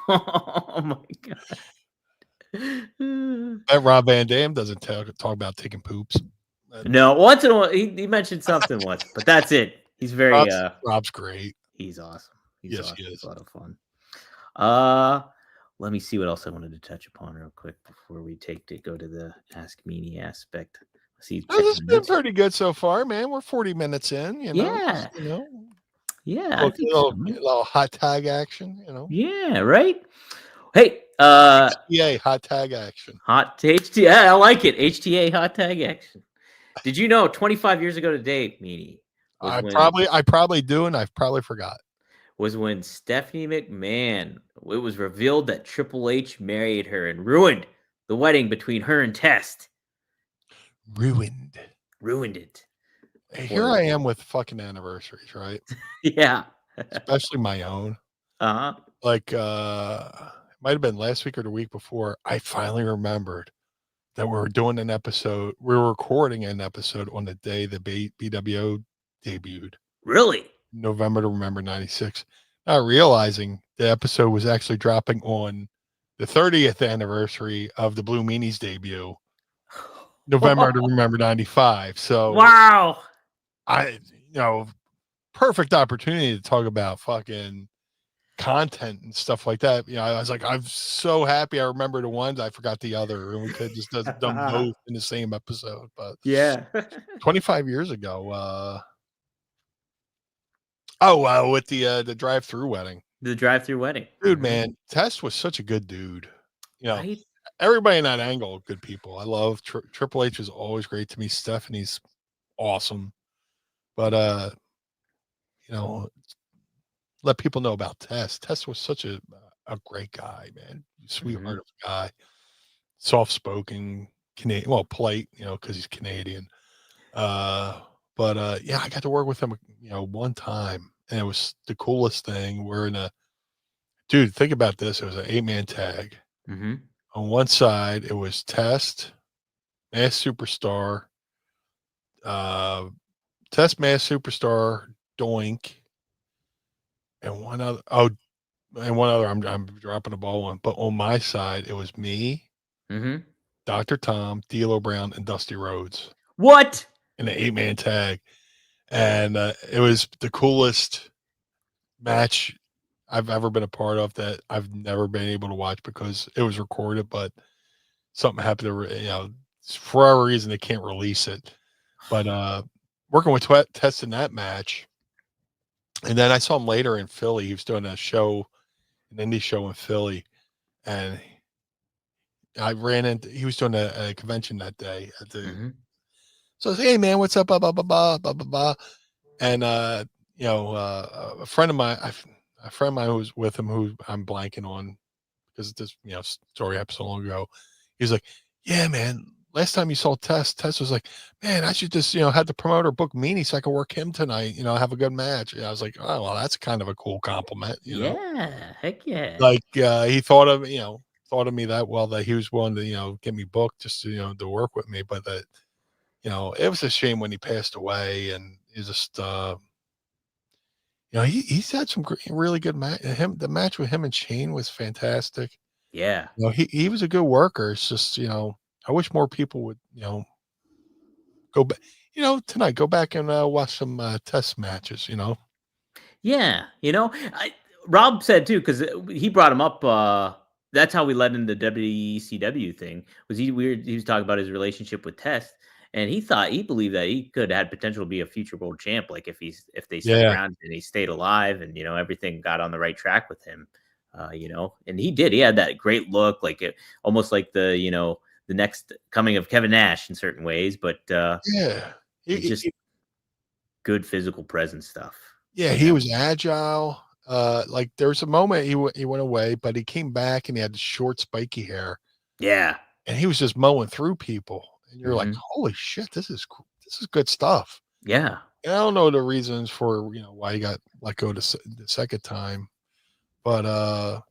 Oh my god! That Rob Van Dam doesn't talk about taking poops. No, once in a while he mentioned something once, but that's it. He's very Rob's great. He's awesome. Yes, awesome. he is. It's a lot of fun. Let me see what else I wanted to touch upon real quick before we go to the Ask Meanie aspect. See, this has been pretty good so far, man. We're 40 minutes in. Yeah. Yeah. A little hot tag action. Yeah. Right. Hey. HTA hot tag action. Hot HTA. I like it. HTA hot tag action. Did you know 25 years ago today, Meanie? I probably do, and I've probably forgot. Was when Stephanie McMahon, it was revealed that Triple H married her and ruined the wedding between her and Test. Ruined it. Here I am with fucking anniversaries, right? Yeah. Especially my own. Uh-huh. Like my might have been last week or the week before, I finally remembered that we were doing an episode. We were recording an episode on the day the BWO debuted, Really? November to Remember 96. Not realizing the episode was actually dropping on the 30th anniversary of the Blue Meanie's debut, November to Remember 95. So Wow. Perfect opportunity to talk about fucking content and stuff like that. I was like, I'm so happy I remember the ones, I forgot the other, and we could just done both in the same episode. But Yeah. 25 years ago, with the drive-through wedding. The drive-through wedding. Dude, man, Test was such a good dude. Right? Everybody in that angle, good people. I love Triple H was always great to me. Stephanie's awesome. But let people know about Test. Test was such a great guy, man. Sweetheart of a guy. Soft-spoken, Canadian, well, polite, because he's Canadian. I got to work with him, one time, and it was the coolest thing. Dude, think about this. It was an 8-man tag. Mm-hmm. On one side, it was Test, Mass Superstar, Doink, and one other. I'm dropping the ball on. But on my side, it was me, Dr. Tom, D'Lo Brown, and Dusty Rhodes. What? In an 8-man tag. And it was the coolest match I've ever been a part of that I've never been able to watch because it was recorded, but something happened to, for whatever reason, they can't release it. But working with Test in that match, and then I saw him later in Philly. He was doing an indie show in Philly, and I he was doing a convention that day at the. So I was, hey man, what's up? Blah blah blah blah blah blah blah. And a friend of mine, who was with him, who I'm blanking on because this story happened so long ago. He was like, yeah, man. Last time you saw Test was like, man, I should just have the promoter book Meanie so I can work him tonight. Have a good match. And I was like, oh well, that's kind of a cool compliment. Yeah, heck yeah. Like he thought of me that well that he was willing to get me booked just to to work with me, but that. It was a shame when he passed away, and he's just, he's had some really good match. The match with him and Shane was fantastic. Yeah. He was a good worker. It's just, I wish more people would, go back, tonight, go back and watch some Test matches, Yeah. Rob said too, because he brought him up. That's how we led in the WCW thing. He was talking about his relationship with Test. And he believed that he could have had potential to be a future world champ. Like if they stuck around and he stayed alive and, everything got on the right track with him, and he did, he had that great look, like almost like the next coming of Kevin Nash in certain ways, but just good physical presence stuff. Yeah. He was agile. Like there was a moment he went away, but he came back and he had the short spiky hair. Yeah. And he was just mowing through people. And you're like, holy shit, this is good stuff. Yeah. And I don't know the reasons for, why he got let go the second time. But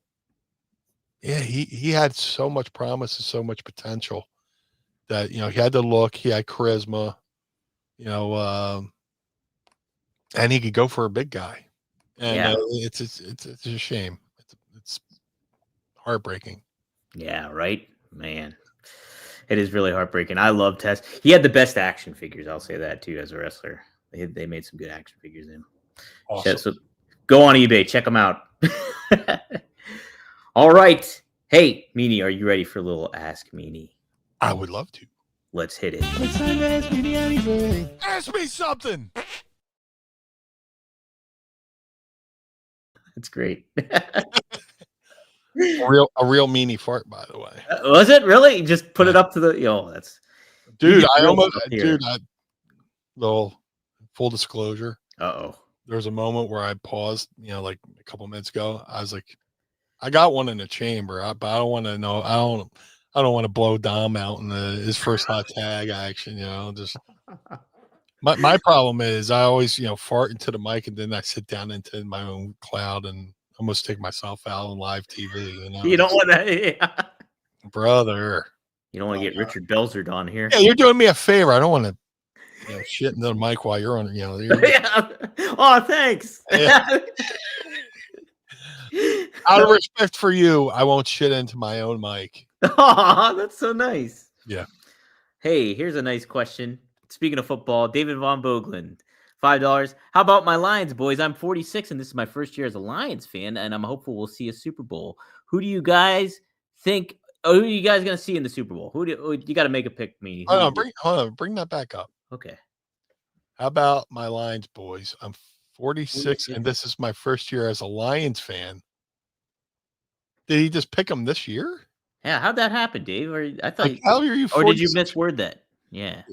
he had so much promise and so much potential that, he had the look, he had charisma, and he could go for a big guy. And it's a shame. It's heartbreaking. Yeah, right, man. It is really heartbreaking. I love Test. He had the best action figures. I'll say that too. As a wrestler, they made some good action figures in. Awesome. So go on eBay, check them out. All right. Hey, Meanie, are you ready for a little Ask Meanie? I would love to. Let's hit it. It's time to ask Meanie anything. Ask me something. That's great. A real Meanie fart, by the way. Was it really? You just put it up to the that's dude. Little full disclosure. Uh-oh. There was a moment where I paused, like a couple minutes ago. I was like, I got one in the chamber, but I don't want to know. I don't want to blow Dom out in his first hot tag action. Just my problem is I always fart into the mic and then I sit down into my own cloud and almost take myself out on live TV. You don't want to, brother. You don't want to get Richard Belzerd on here. Yeah, you're doing me a favor. I don't want to, shit into the mic while you're on. Yeah. Oh, thanks. Yeah. Out of respect for you, I won't shit into my own mic. Oh, that's so nice. Yeah. Hey, here's a nice question. Speaking of football, David Von Boeglen, $5. How about my Lions, boys? I'm 46, and this is my first year as a Lions fan, and I'm hopeful we'll see a Super Bowl. Who do you guys think? Who are you guys going to see in the Super Bowl? You got to make a pick, me. Hold on, bring that back up. Okay. How about my Lions, boys? I'm 46, and this is my first year as a Lions fan. Did he just pick them this year? Yeah, how'd that happen, Dave? Or I thought, how are you? 46? Or did you misword that? Yeah.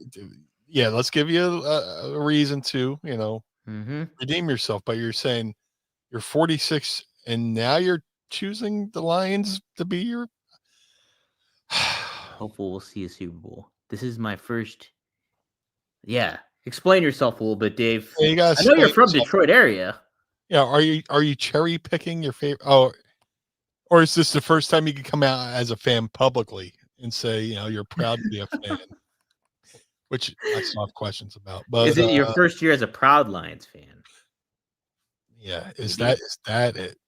Yeah, let's give you a reason to, Mm-hmm. redeem yourself. But you're saying you're 46, and now you're choosing the Lions to be your. Hopeful we'll see a Super Bowl. This is my first. Yeah, explain yourself a little bit, Dave. Yeah, I know you're from Detroit area. Yeah, are you cherry picking your favorite? Oh, or is this the first time you can come out as a fan publicly and say you're proud to be a fan? Which I still have questions about. But is it your first year as a proud Lions fan? Yeah, is that it?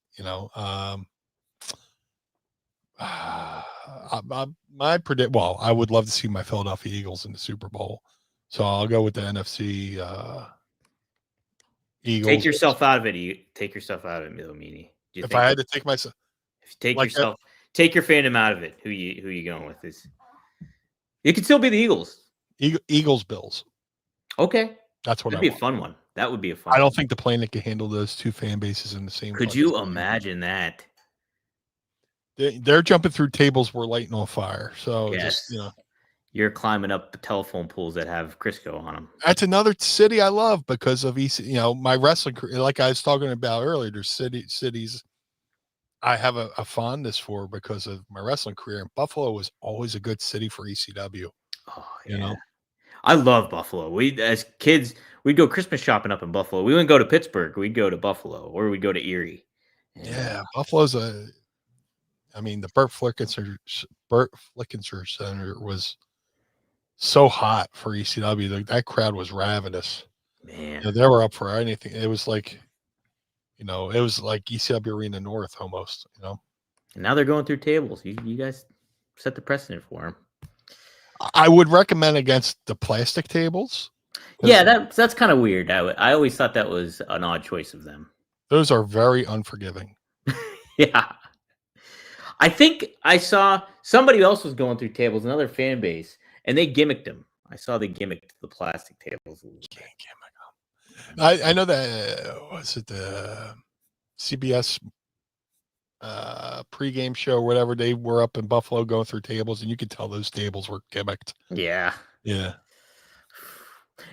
My predict. Well, I would love to see my Philadelphia Eagles in the Super Bowl, so I'll go with the NFC Eagles. Take yourself out of it. Take yourself out of it, Blue Meanie. If I had to take myself, take your fandom out of it. Who you going with? It could still be the Eagles. Eagles, Bills. Okay, that's what that'd be a fun one. That would be a fun. I don't think the planet can handle those two fan bases in the same. Could you imagine that? They're jumping through tables we're lighting on fire. So yes. Just you're climbing up telephone poles that have Crisco on them. That's another city I love because of my wrestling career. Like I was talking about earlier, there's cities I have a fondness for because of my wrestling career. And Buffalo was always a good city for ECW. Oh, yeah. I love Buffalo. We, as kids, we'd go Christmas shopping up in Buffalo. We wouldn't go to Pittsburgh. We'd go to Buffalo, or we'd go to Erie. Buffalo's the Burt Flickenser Center was so hot for ECW. That crowd was ravenous. Man, they were up for anything. It was like, it was like ECW Arena North almost. And now they're going through tables. You guys set the precedent for them. I would recommend against the plastic tables. Yeah, that's kind of weird. I always thought that was an odd choice of them. Those are very unforgiving. Yeah. I think I saw somebody else was going through tables, another fan base, and they gimmicked them. I saw they gimmicked the plastic tables a little bit. I know that was it the CBS pregame show or whatever. They were up in Buffalo going through tables, and you could tell those tables were gimmicked. Yeah.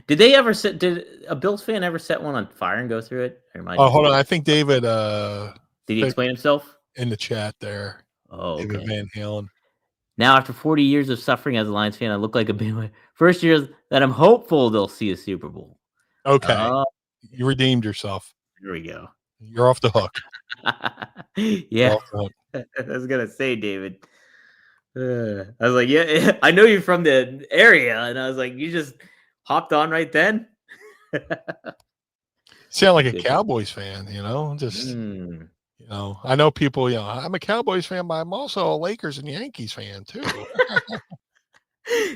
Did a Bills fan ever set one on fire and go through it? Hold on. I think David did he explain himself in the chat there? Oh, okay. David Van Halen. Now, after 40 years of suffering as a Lions fan, I look like a big first year that I'm hopeful they'll see a Super Bowl. Okay. You redeemed yourself. Here we go. You're off the hook. Yeah. I was going to say, David. I was like, yeah, I know you're from the area. And I was like, you just hopped on right then? Sound like a Cowboys fan, just... I know people, I'm a Cowboys fan, but I'm also a Lakers and Yankees fan too.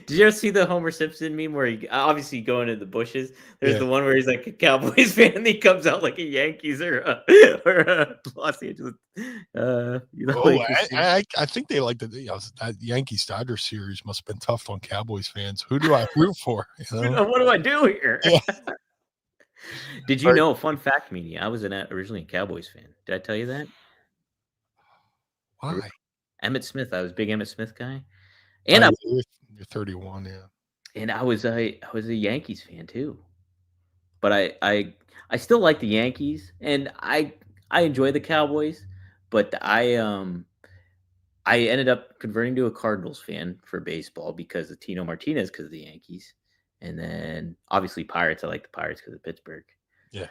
Did you ever see the Homer Simpson meme where he obviously going into the bushes? There's the one where he's like a Cowboys fan and he comes out like a Yankees or a Los Angeles. I think they like that Yankees Dodgers series must have been tough on Cowboys fans. Who do I root for? What do I do here? Yeah. Did you know, fun fact, Meanie, I was originally a Cowboys fan. Did I tell you that? Why? Emmitt Smith. I was a big Emmitt Smith guy. And you're 31, yeah. And I was a Yankees fan too. But I still like the Yankees and I enjoy the Cowboys, but I ended up converting to a Cardinals fan for baseball because of Tino Martinez because of the Yankees. And then obviously Pirates. I like the Pirates because of Pittsburgh. Yeah.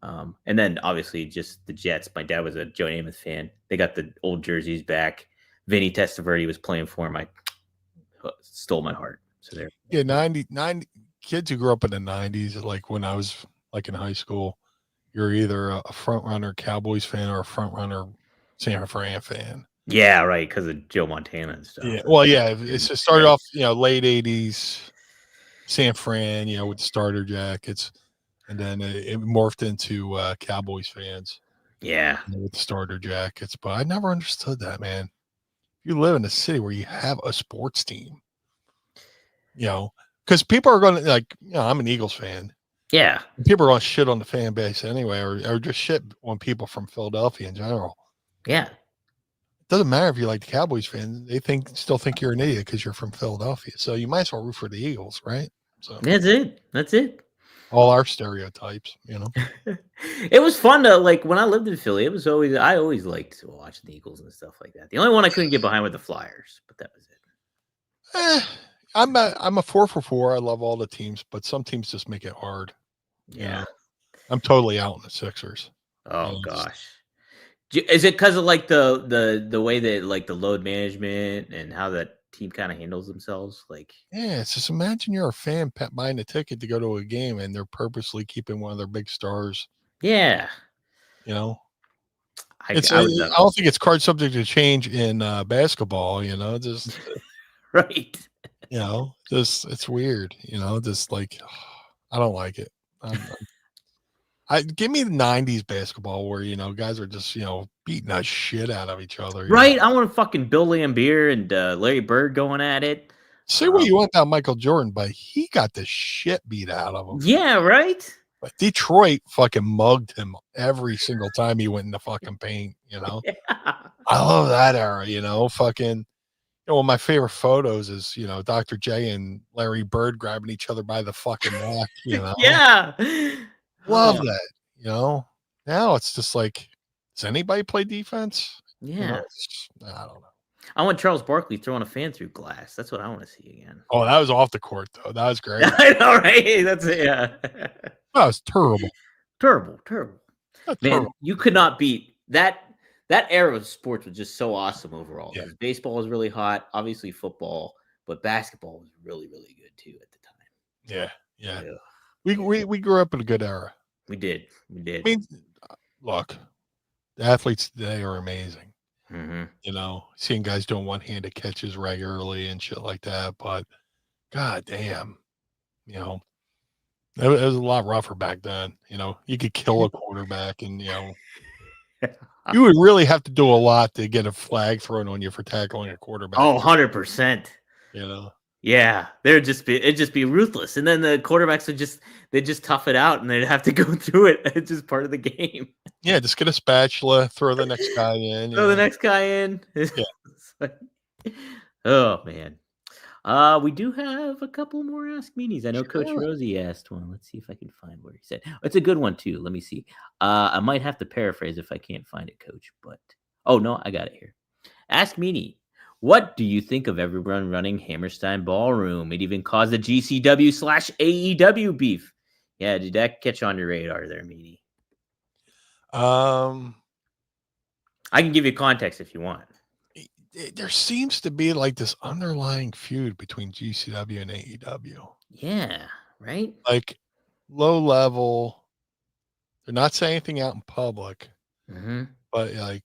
And then obviously just the Jets. My dad was a Joe Namath fan. They got the old jerseys back. Vinny Testaverde was playing for him. I stole my heart. So there. Yeah, 90 kids who grew up in the 90s, like when I was like in high school, you're either a front runner Cowboys fan or a front runner San Fran fan. Yeah, right, because of Joe Montana and stuff. Yeah, well, yeah, it started off, late 80s San Fran, with the starter jackets, and then it morphed into Cowboys fans. Yeah. With the starter jackets, but I never understood that, man. You live in a city where you have a sports team, because people are going to I'm an Eagles fan. Yeah. People are going to shit on the fan base anyway, or just shit on people from Philadelphia in general. Yeah. It doesn't matter if you like the Cowboys fan. They still think you're an idiot because you're from Philadelphia. So you might as well root for the Eagles, right? So that's it. All our stereotypes, It was fun to when I lived in Philly. I always liked watching the Eagles and stuff like that. The only one I couldn't get behind were the Flyers, but that was it. I'm a 4 for 4. I love all the teams, but some teams just make it hard. Yeah. I'm totally out in the Sixers. Oh gosh. Is it because of the way that the load management and how that team kind of handles themselves? Yeah, it's just imagine you're a fan buying a ticket to go to a game and they're purposely keeping one of their big stars. Yeah. I don't think it's card subject to change in basketball, just right. It's weird, just I don't like it. Give me the 90s basketball where, guys are just, beating the shit out of each other. Right. I want fucking Bill Laimbeer and Larry Bird going at it. Say what you want about Michael Jordan, but he got the shit beat out of him. Yeah, right? But Detroit fucking mugged him every single time he went in the fucking paint, Yeah. I love that era, fucking. One of my favorite photos is, Dr. J and Larry Bird grabbing each other by the fucking neck, Yeah. Love that, Now it's just does anybody play defense? Yeah. I don't know. I want Charles Barkley throwing a fan through glass. That's what I want to see again. Oh, that was off the court, though. That was great. I know, right? That's it, yeah. That was terrible. Terrible. Man, terrible. You could not beat that. That era of sports was just so awesome overall. Yeah. Baseball was really hot, obviously football, but basketball was really, really good too at the time. Yeah. We grew up in a good era. We did. I mean, look, the athletes today are amazing. Mm-hmm. Seeing guys doing one-handed catches regularly and shit like that, but god damn, it was a lot rougher back then. You could kill a quarterback and you would really have to do a lot to get a flag thrown on you for tackling a quarterback. Oh, 100%. Yeah, it'd just be ruthless. And then the quarterbacks they'd just tough it out and they'd have to go through it. It's just part of the game. Yeah, just get a spatula, throw the next guy in. Throw the next guy in. Yeah. Oh man. We do have a couple more Ask Meanies. I know Coach Rosie asked one. Let's see if I can find where he said. It's a good one too. Let me see. I might have to paraphrase if I can't find it, Coach. But no, I got it here. Ask Meanie. What do you think of everyone running Hammerstein Ballroom? It even caused a GCW/AEW beef. Yeah, did that catch on your radar there, Meanie? I can give you context if you want. There seems to be this underlying feud between GCW and AEW. Yeah, right? Low level. They're not saying anything out in public. Mm-hmm. But to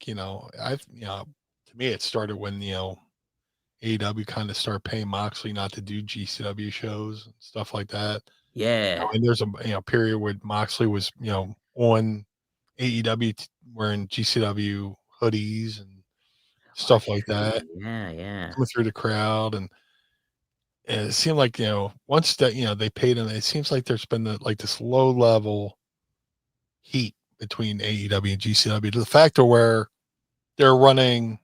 me it started when AEW kind of started paying Moxley not to do GCW shows and stuff like that. Yeah. And there's a period where Moxley was on AEW wearing GCW hoodies and stuff like that. Yeah. Coming through the crowd and it seemed like once that they paid him, it seems like there's been this low level heat between AEW and GCW to the fact of where they're running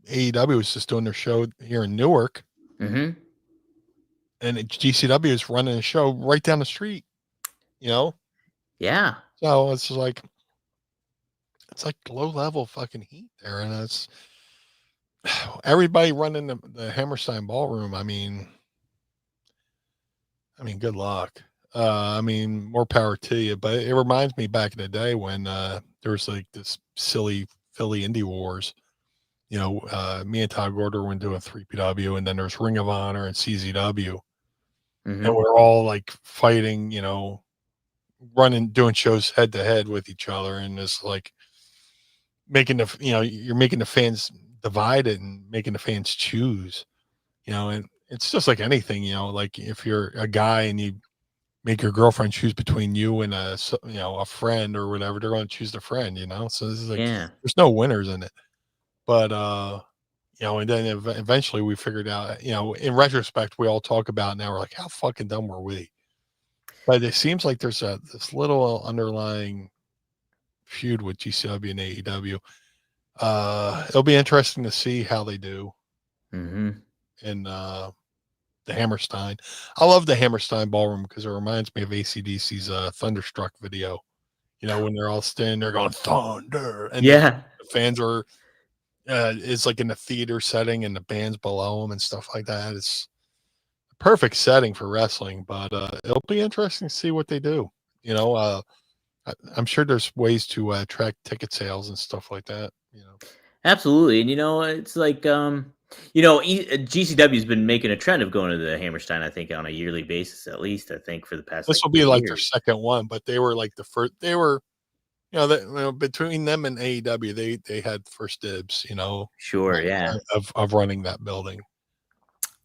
AEW was just doing their show here in Newark. Mm-hmm. And GCW is running a show right down the street, Yeah. So it's like low level fucking heat there. And it's everybody running the Hammerstein Ballroom. I mean, good luck. I mean, more power to you. But it reminds me back in the day when there was like this silly Philly Indie Wars. Me and Todd Gorder went to a 3PW, and then there's Ring of Honor and CZW, and Mhm. we're all like fighting, doing shows head to head with each other, and it's like you're making the fans divided and making the fans choose, and it's just like anything, like if you're a guy and you make your girlfriend choose between you and a friend or whatever, they're going to choose the friend, so this is like Yeah. there's no winners in it. But and then eventually we figured out, in retrospect, we all talk about now, we're like, how fucking dumb were we? But it seems like there's this little underlying feud with GCW and AEW. It'll be interesting to see how they do Mhm. in the Hammerstein. I love the Hammerstein ballroom because it reminds me of ACDC's Thunderstruck video. When they're all standing there going thunder, and Yeah. the fans are it's like in a theater setting and the band's below them and stuff like that. It's a perfect setting for wrestling, but it'll be interesting to see what they do. I'm sure there's ways to track ticket sales and stuff like that. Absolutely. And it's like GCW's been making a trend of going to the Hammerstein, I think, on a yearly basis, at least, I think, for the past This like will be 3 like their years. second one, but they were like the first. They were, between them and AEW, they had first dibs, Sure, yeah. of running that building.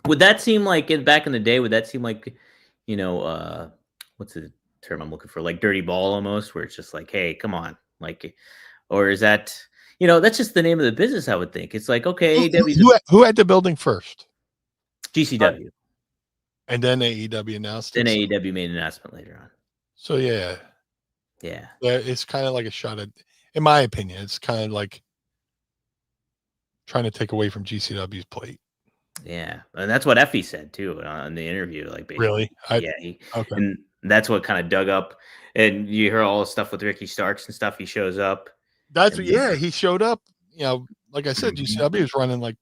Would that seem like back in the day, would that seem like, what's the term I'm looking for? Like dirty ball almost, where it's just like, hey, come on. Like, or is that, that's just the name of the business, I would think. It's like, okay, AEW's Who had the building first? GCW. And then AEW announced Then it. AEW made an announcement later on. So yeah, Yeah. it's kind of like a shot at, in my opinion, it's kind of like trying to take away from GCW's plate. Yeah, and that's what Effie said too in the interview. Like basically, Really? yeah, Okay. and that's what kind of dug up. And you hear all the stuff with Ricky Starks and stuff. He shows up. Yeah, he showed up. Like I said, Mhm. GCW is running like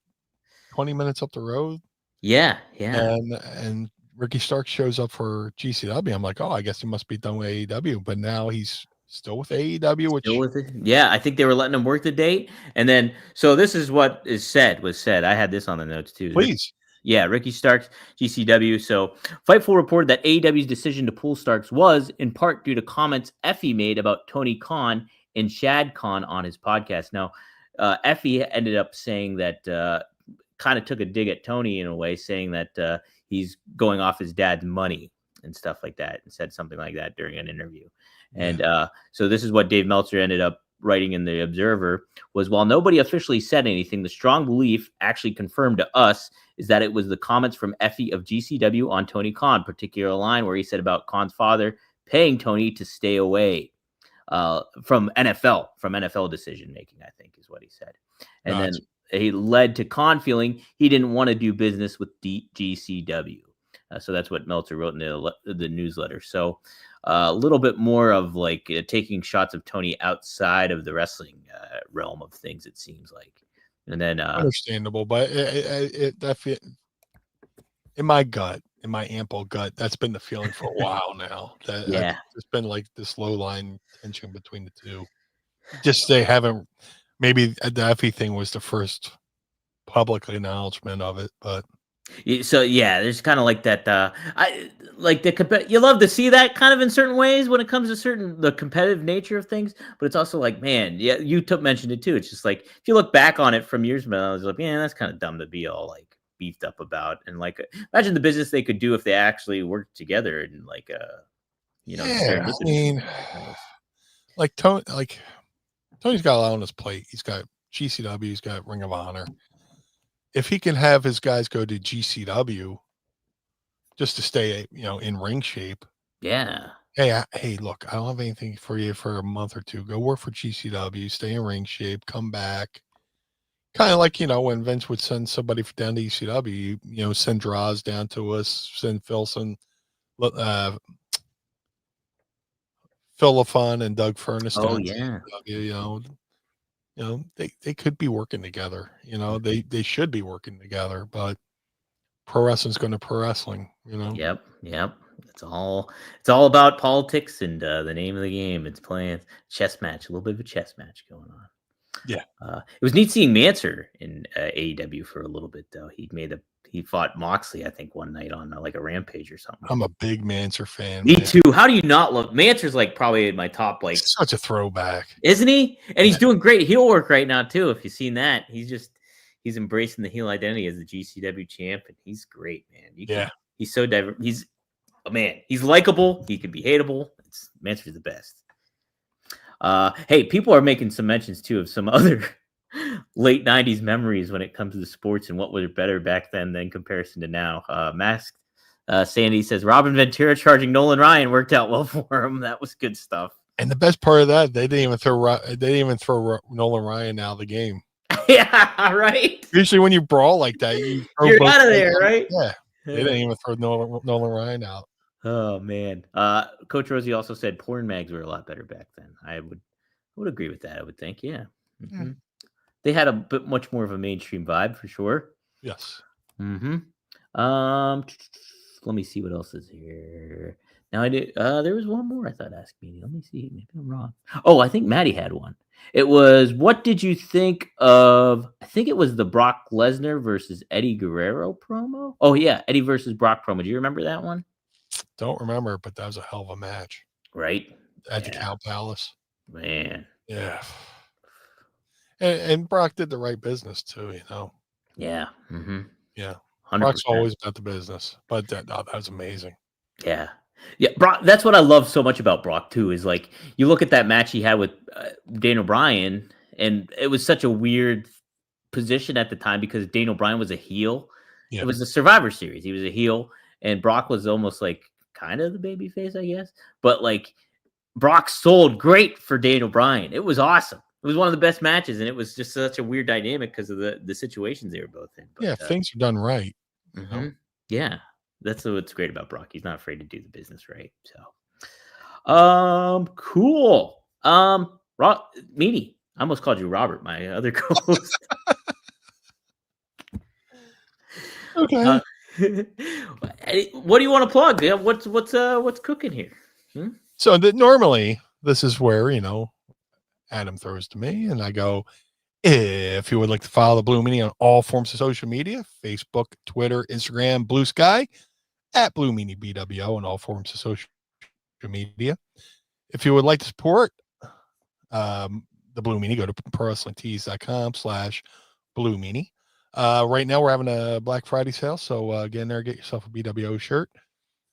20 minutes up the road, Yeah, yeah. and Ricky Stark shows up for GCW. I'm like, oh, I guess he must be done with AEW, but now he's still with AEW, Still which with it. Yeah, I think they were letting him work the date, and then so this is what was said. I had this on the notes too. please. Yeah, Ricky Starks, GCW. So Fightful reported that AEW's decision to pull Starks was in part due to comments Effie made about Tony Khan and Shad Khan on his podcast. Now, Effie ended up saying that kind of took a dig at Tony in a way, saying that he's going off his dad's money and stuff like that, and said something like that during an interview. And so this is what Dave Meltzer ended up writing in the Observer was, while nobody officially said anything, the strong belief actually confirmed to us is that it was the comments from Effie of GCW on Tony Khan, particular line where he said about Khan's father paying Tony to stay away from NFL decision making, I think is what he said. And then he led to Khan feeling he didn't want to do business with GCW. So that's what Meltzer wrote in the newsletter. So a little bit more of like taking shots of Tony outside of the wrestling realm of things, it seems like. And then Understandable, but in my gut, in my ample gut, that's been the feeling for a while now. Yeah. There's been like this low line tension between the two. Just they haven't. Maybe the Effie thing was the first public acknowledgement of it, but So yeah, there's kind of like that. I like you love to see that kind of in certain ways when it comes to the competitive nature of things. But it's also like, man, yeah, you mentioned it too. It's just like if you look back on it from years ago, I was like, man, that's kind of dumb to be all like beefed up about. And like, imagine the business they could do if they actually worked together and like, yeah, I mean, like Tony's got a lot on his plate. He's got GCW, he's got Ring of Honor. If he can have his guys go to GCW just to stay, in ring shape. Yeah. Hey, look, I don't have anything for you for a month or two. Go work for GCW, stay in ring shape, come back. Kind of like, when Vince would send somebody down to ECW, send Draws down to us, send Phil LaFon and Doug Furness Oh down to yeah. ECW, they could be working together. They should be working together, but pro wrestling's going to pro wrestling. Yep. It's all about politics and the name of the game. It's playing chess match, a little bit of a chess match going on. Yeah. It was neat seeing Manser in AEW for a little bit though. He fought Moxley, I think, one night on like a Rampage or something. I'm a big Manser fan. Me too. How do you not love Manser's? Like probably in my top, like such a throwback, isn't he? And he's doing great heel work right now too. If you've seen that, he's embracing the heel identity as the GCW champ, and he's great, man. He's so diverse. He's likable. He can be hateable. Manser's the best. Hey, people are making some mentions too of some other late 90s memories when it comes to the sports and what was better back then than comparison to now. Masked Sandy says Robin Ventura charging Nolan Ryan worked out well for him. That was good stuff. And the best part of that, they didn't even throw Nolan Ryan out of the game. Yeah, right. Usually when you brawl like that, you're out of there, right? Yeah. They didn't even throw Nolan Ryan out. Oh man. Coach Rosie also said porn mags were a lot better back then. I would agree with that, I would think. Yeah. Mm-hmm. They had a bit much more of a mainstream vibe for sure. Yes. Mm-hmm. Let me see what else is here. Now I did there was one more I thought asked me. Let me see. Maybe I'm wrong. Oh, I think Maddie had one. It was, what did you think of, I think it was the Brock Lesnar versus Eddie Guerrero promo? Oh yeah, Eddie versus Brock promo. Do you remember that one? Don't remember, but that was a hell of a match. Right? At the Cow Palace. Man. Yeah. And Brock did the right business too, you know. Yeah. Mm-hmm. Yeah. 100%. Brock's always about the business, but that was amazing. Yeah. Yeah, Brock, that's what I love so much about Brock too, is like you look at that match he had with Daniel Bryan, and it was such a weird position at the time because Daniel Bryan was a heel. Yeah. It was the Survivor Series. He was a heel, and Brock was almost like kind of the baby face, I guess. But like Brock sold great for Daniel Bryan. It was awesome. It was one of the best matches, and it was just such a weird dynamic because of the situations they were both in. But, yeah, things are done right. Mm-hmm. You know? Yeah. That's what's great about Brock. He's not afraid to do the business right. So, cool. Meanie, I almost called you Robert, my other co-host. Okay. What do you want to plug? What's cooking here? So normally this is where, you know, Adam throws to me and I go, if you would like to follow the Blue Meanie on all forms of social media, Facebook, Twitter, Instagram, Blue Sky, at Blue Meanie BWO on all forms of social media. If you would like to support the Blue Meanie, go to prowrestlingtees.com/Blue Meanie. Right now we're having a Black Friday sale, so get in there, get yourself a BWO shirt.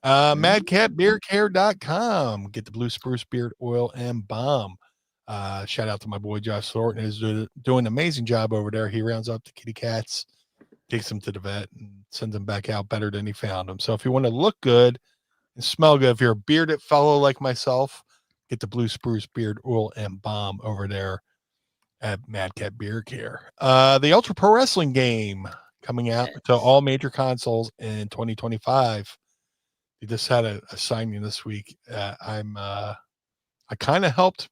MadCatBeardCare.com. Get the Blue Spruce Beard Oil and Balm. Shout out to my boy Josh Thornton, who's doing an amazing job over there. He rounds up the kitty cats, takes them to the vet, and sends them back out better than he found them. So if you want to look good and smell good, if you're a bearded fellow like myself, get the Blue Spruce Beard Oil and Balm over there at Mad Cat Beard Care. The Ultra Pro Wrestling game coming out to all major consoles in 2025. We just had a signing this week. I kind of helped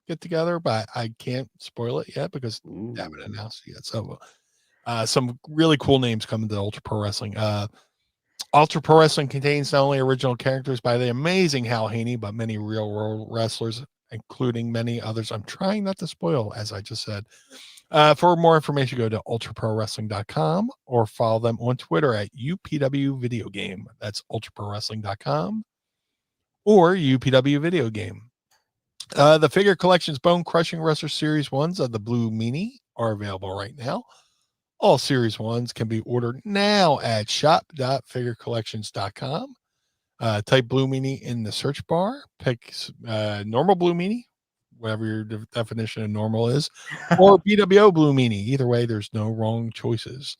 get together, but I can't spoil it yet because they haven't announced it yet. So some really cool names coming to Ultra Pro Wrestling. Ultra Pro Wrestling contains not only original characters by the amazing Hal Haney, but many real world wrestlers, including many others I'm trying not to spoil, as I just said. For more information, go to ultraprowrestling.com or follow them on Twitter at UPW Video Game. That's ultraprowrestling.com or UPW Video Game. The figure collections Bone Crushing Wrestler Series 1s of the Blue Meanie are available right now. All Series 1s can be ordered now at shop.figurecollections.com. Type Blue Meanie in the search bar. Pick normal Blue Meanie, whatever your definition of normal is, or BWO Blue Meanie. Either way, there's no wrong choices.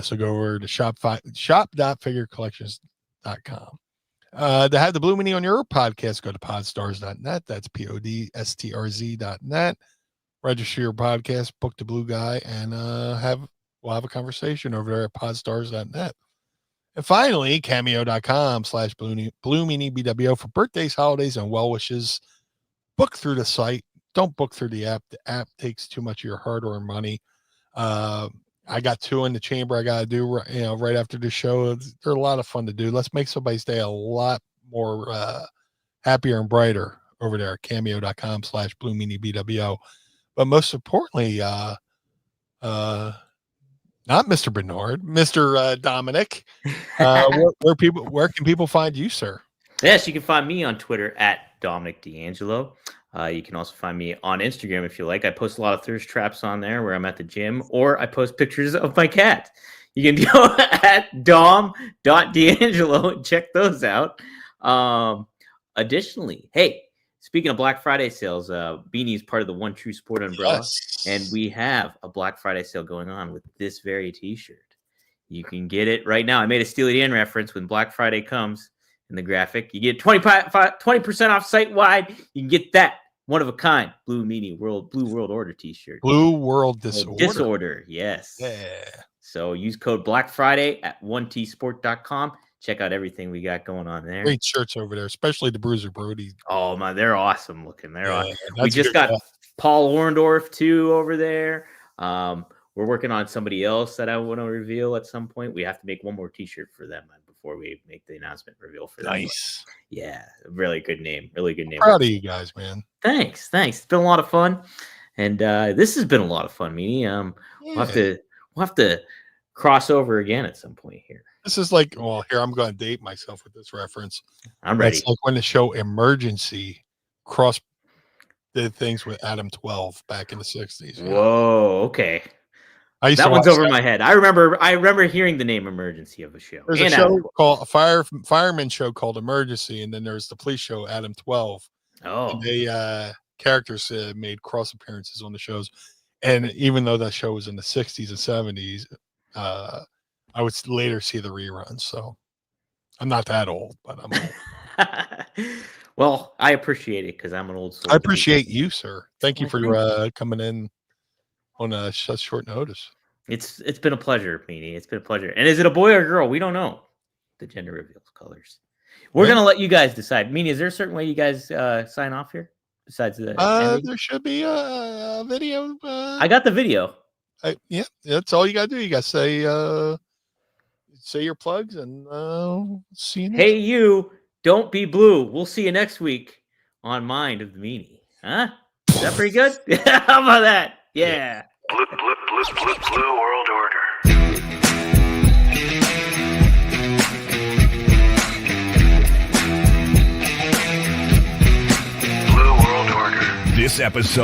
So go over to shop.figurecollections.com. To have the Blue Meanie on your podcast, go to podstars.net. That's podstrz.net. Register your podcast, book the Blue Guy, and we'll have a conversation over there at podstars.net. And finally, cameo.com/Blue Meanie BWO for birthdays, holidays, and well wishes. Book through the site. Don't book through the app. The app takes too much of your hard-earned money. I got 2 in the chamber I got to do, right after the show. They're a lot of fun to do. Let's make somebody's day a lot more happier and brighter over there at cameo.com/Blue Meanie BWO. But most importantly, not Mr. Bernard, Mr. Dominic. Where can people find you, sir? Yes, you can find me on Twitter at Dominic DeAngelo. You can also find me on Instagram if you like. I post a lot of thirst traps on there where I'm at the gym, or I post pictures of my cat. You can go at dom.d'angelo and check those out. Additionally, hey, speaking of Black Friday sales, Beanie is part of the One True Sport umbrella, and we have a Black Friday sale going on with this very t-shirt. You can get it right now. I made a Steely Dan reference when Black Friday comes in the graphic. You get 20% off site-wide. You can get that one-of-a-kind Blue Meanie Blue World Order t-shirt. Blue World Disorder. Disorder, yes. Yeah. So use code Black Friday at 1tsport.com. Check out everything we got going on there. Great shirts over there, especially the Bruiser Brody. Oh, man, they're awesome looking. They're awesome. We just got Paul Orndorff, too, over there. We're working on somebody else that I want to reveal at some point. We have to make one more t-shirt for them before we make the announcement reveal for them. Nice. But yeah, really good name. Really good name. Proud of you guys, man. Thanks. It's been a lot of fun. And this has been a lot of fun, Meanie. We'll have to cross over again at some point here. This is like, well, here I'm going to date myself with this reference. I'm ready. It's like when the show Emergency did things with Adam 12 back in the 60s. Whoa, okay. That one's over my head. I remember hearing the name Emergency of a show. There's a show called a fireman show called Emergency, and then there's the police show Adam 12. Oh, and they characters made cross appearances on the shows, and even though that show was in the 60s and 70s, I would later see the reruns. So I'm not that old, but I'm old. Well, I appreciate it because I'm an old soul. I appreciate you, sir. Thank you for coming in on such short notice. It's been a pleasure, Meanie. It's been a pleasure. And is it a boy or a girl? We don't know. The gender reveals colors. We're gonna let you guys decide. Meanie, is there a certain way you guys sign off here? Besides the there should be a video. I got the video. Yeah, that's all you gotta do. You gotta say your plugs and see you next Hey, you, don't be blue. We'll see you next week on Mind of the Meanie. Huh? Is that pretty good? How about that? Yeah. Blue World Order. Blue World Order. This episode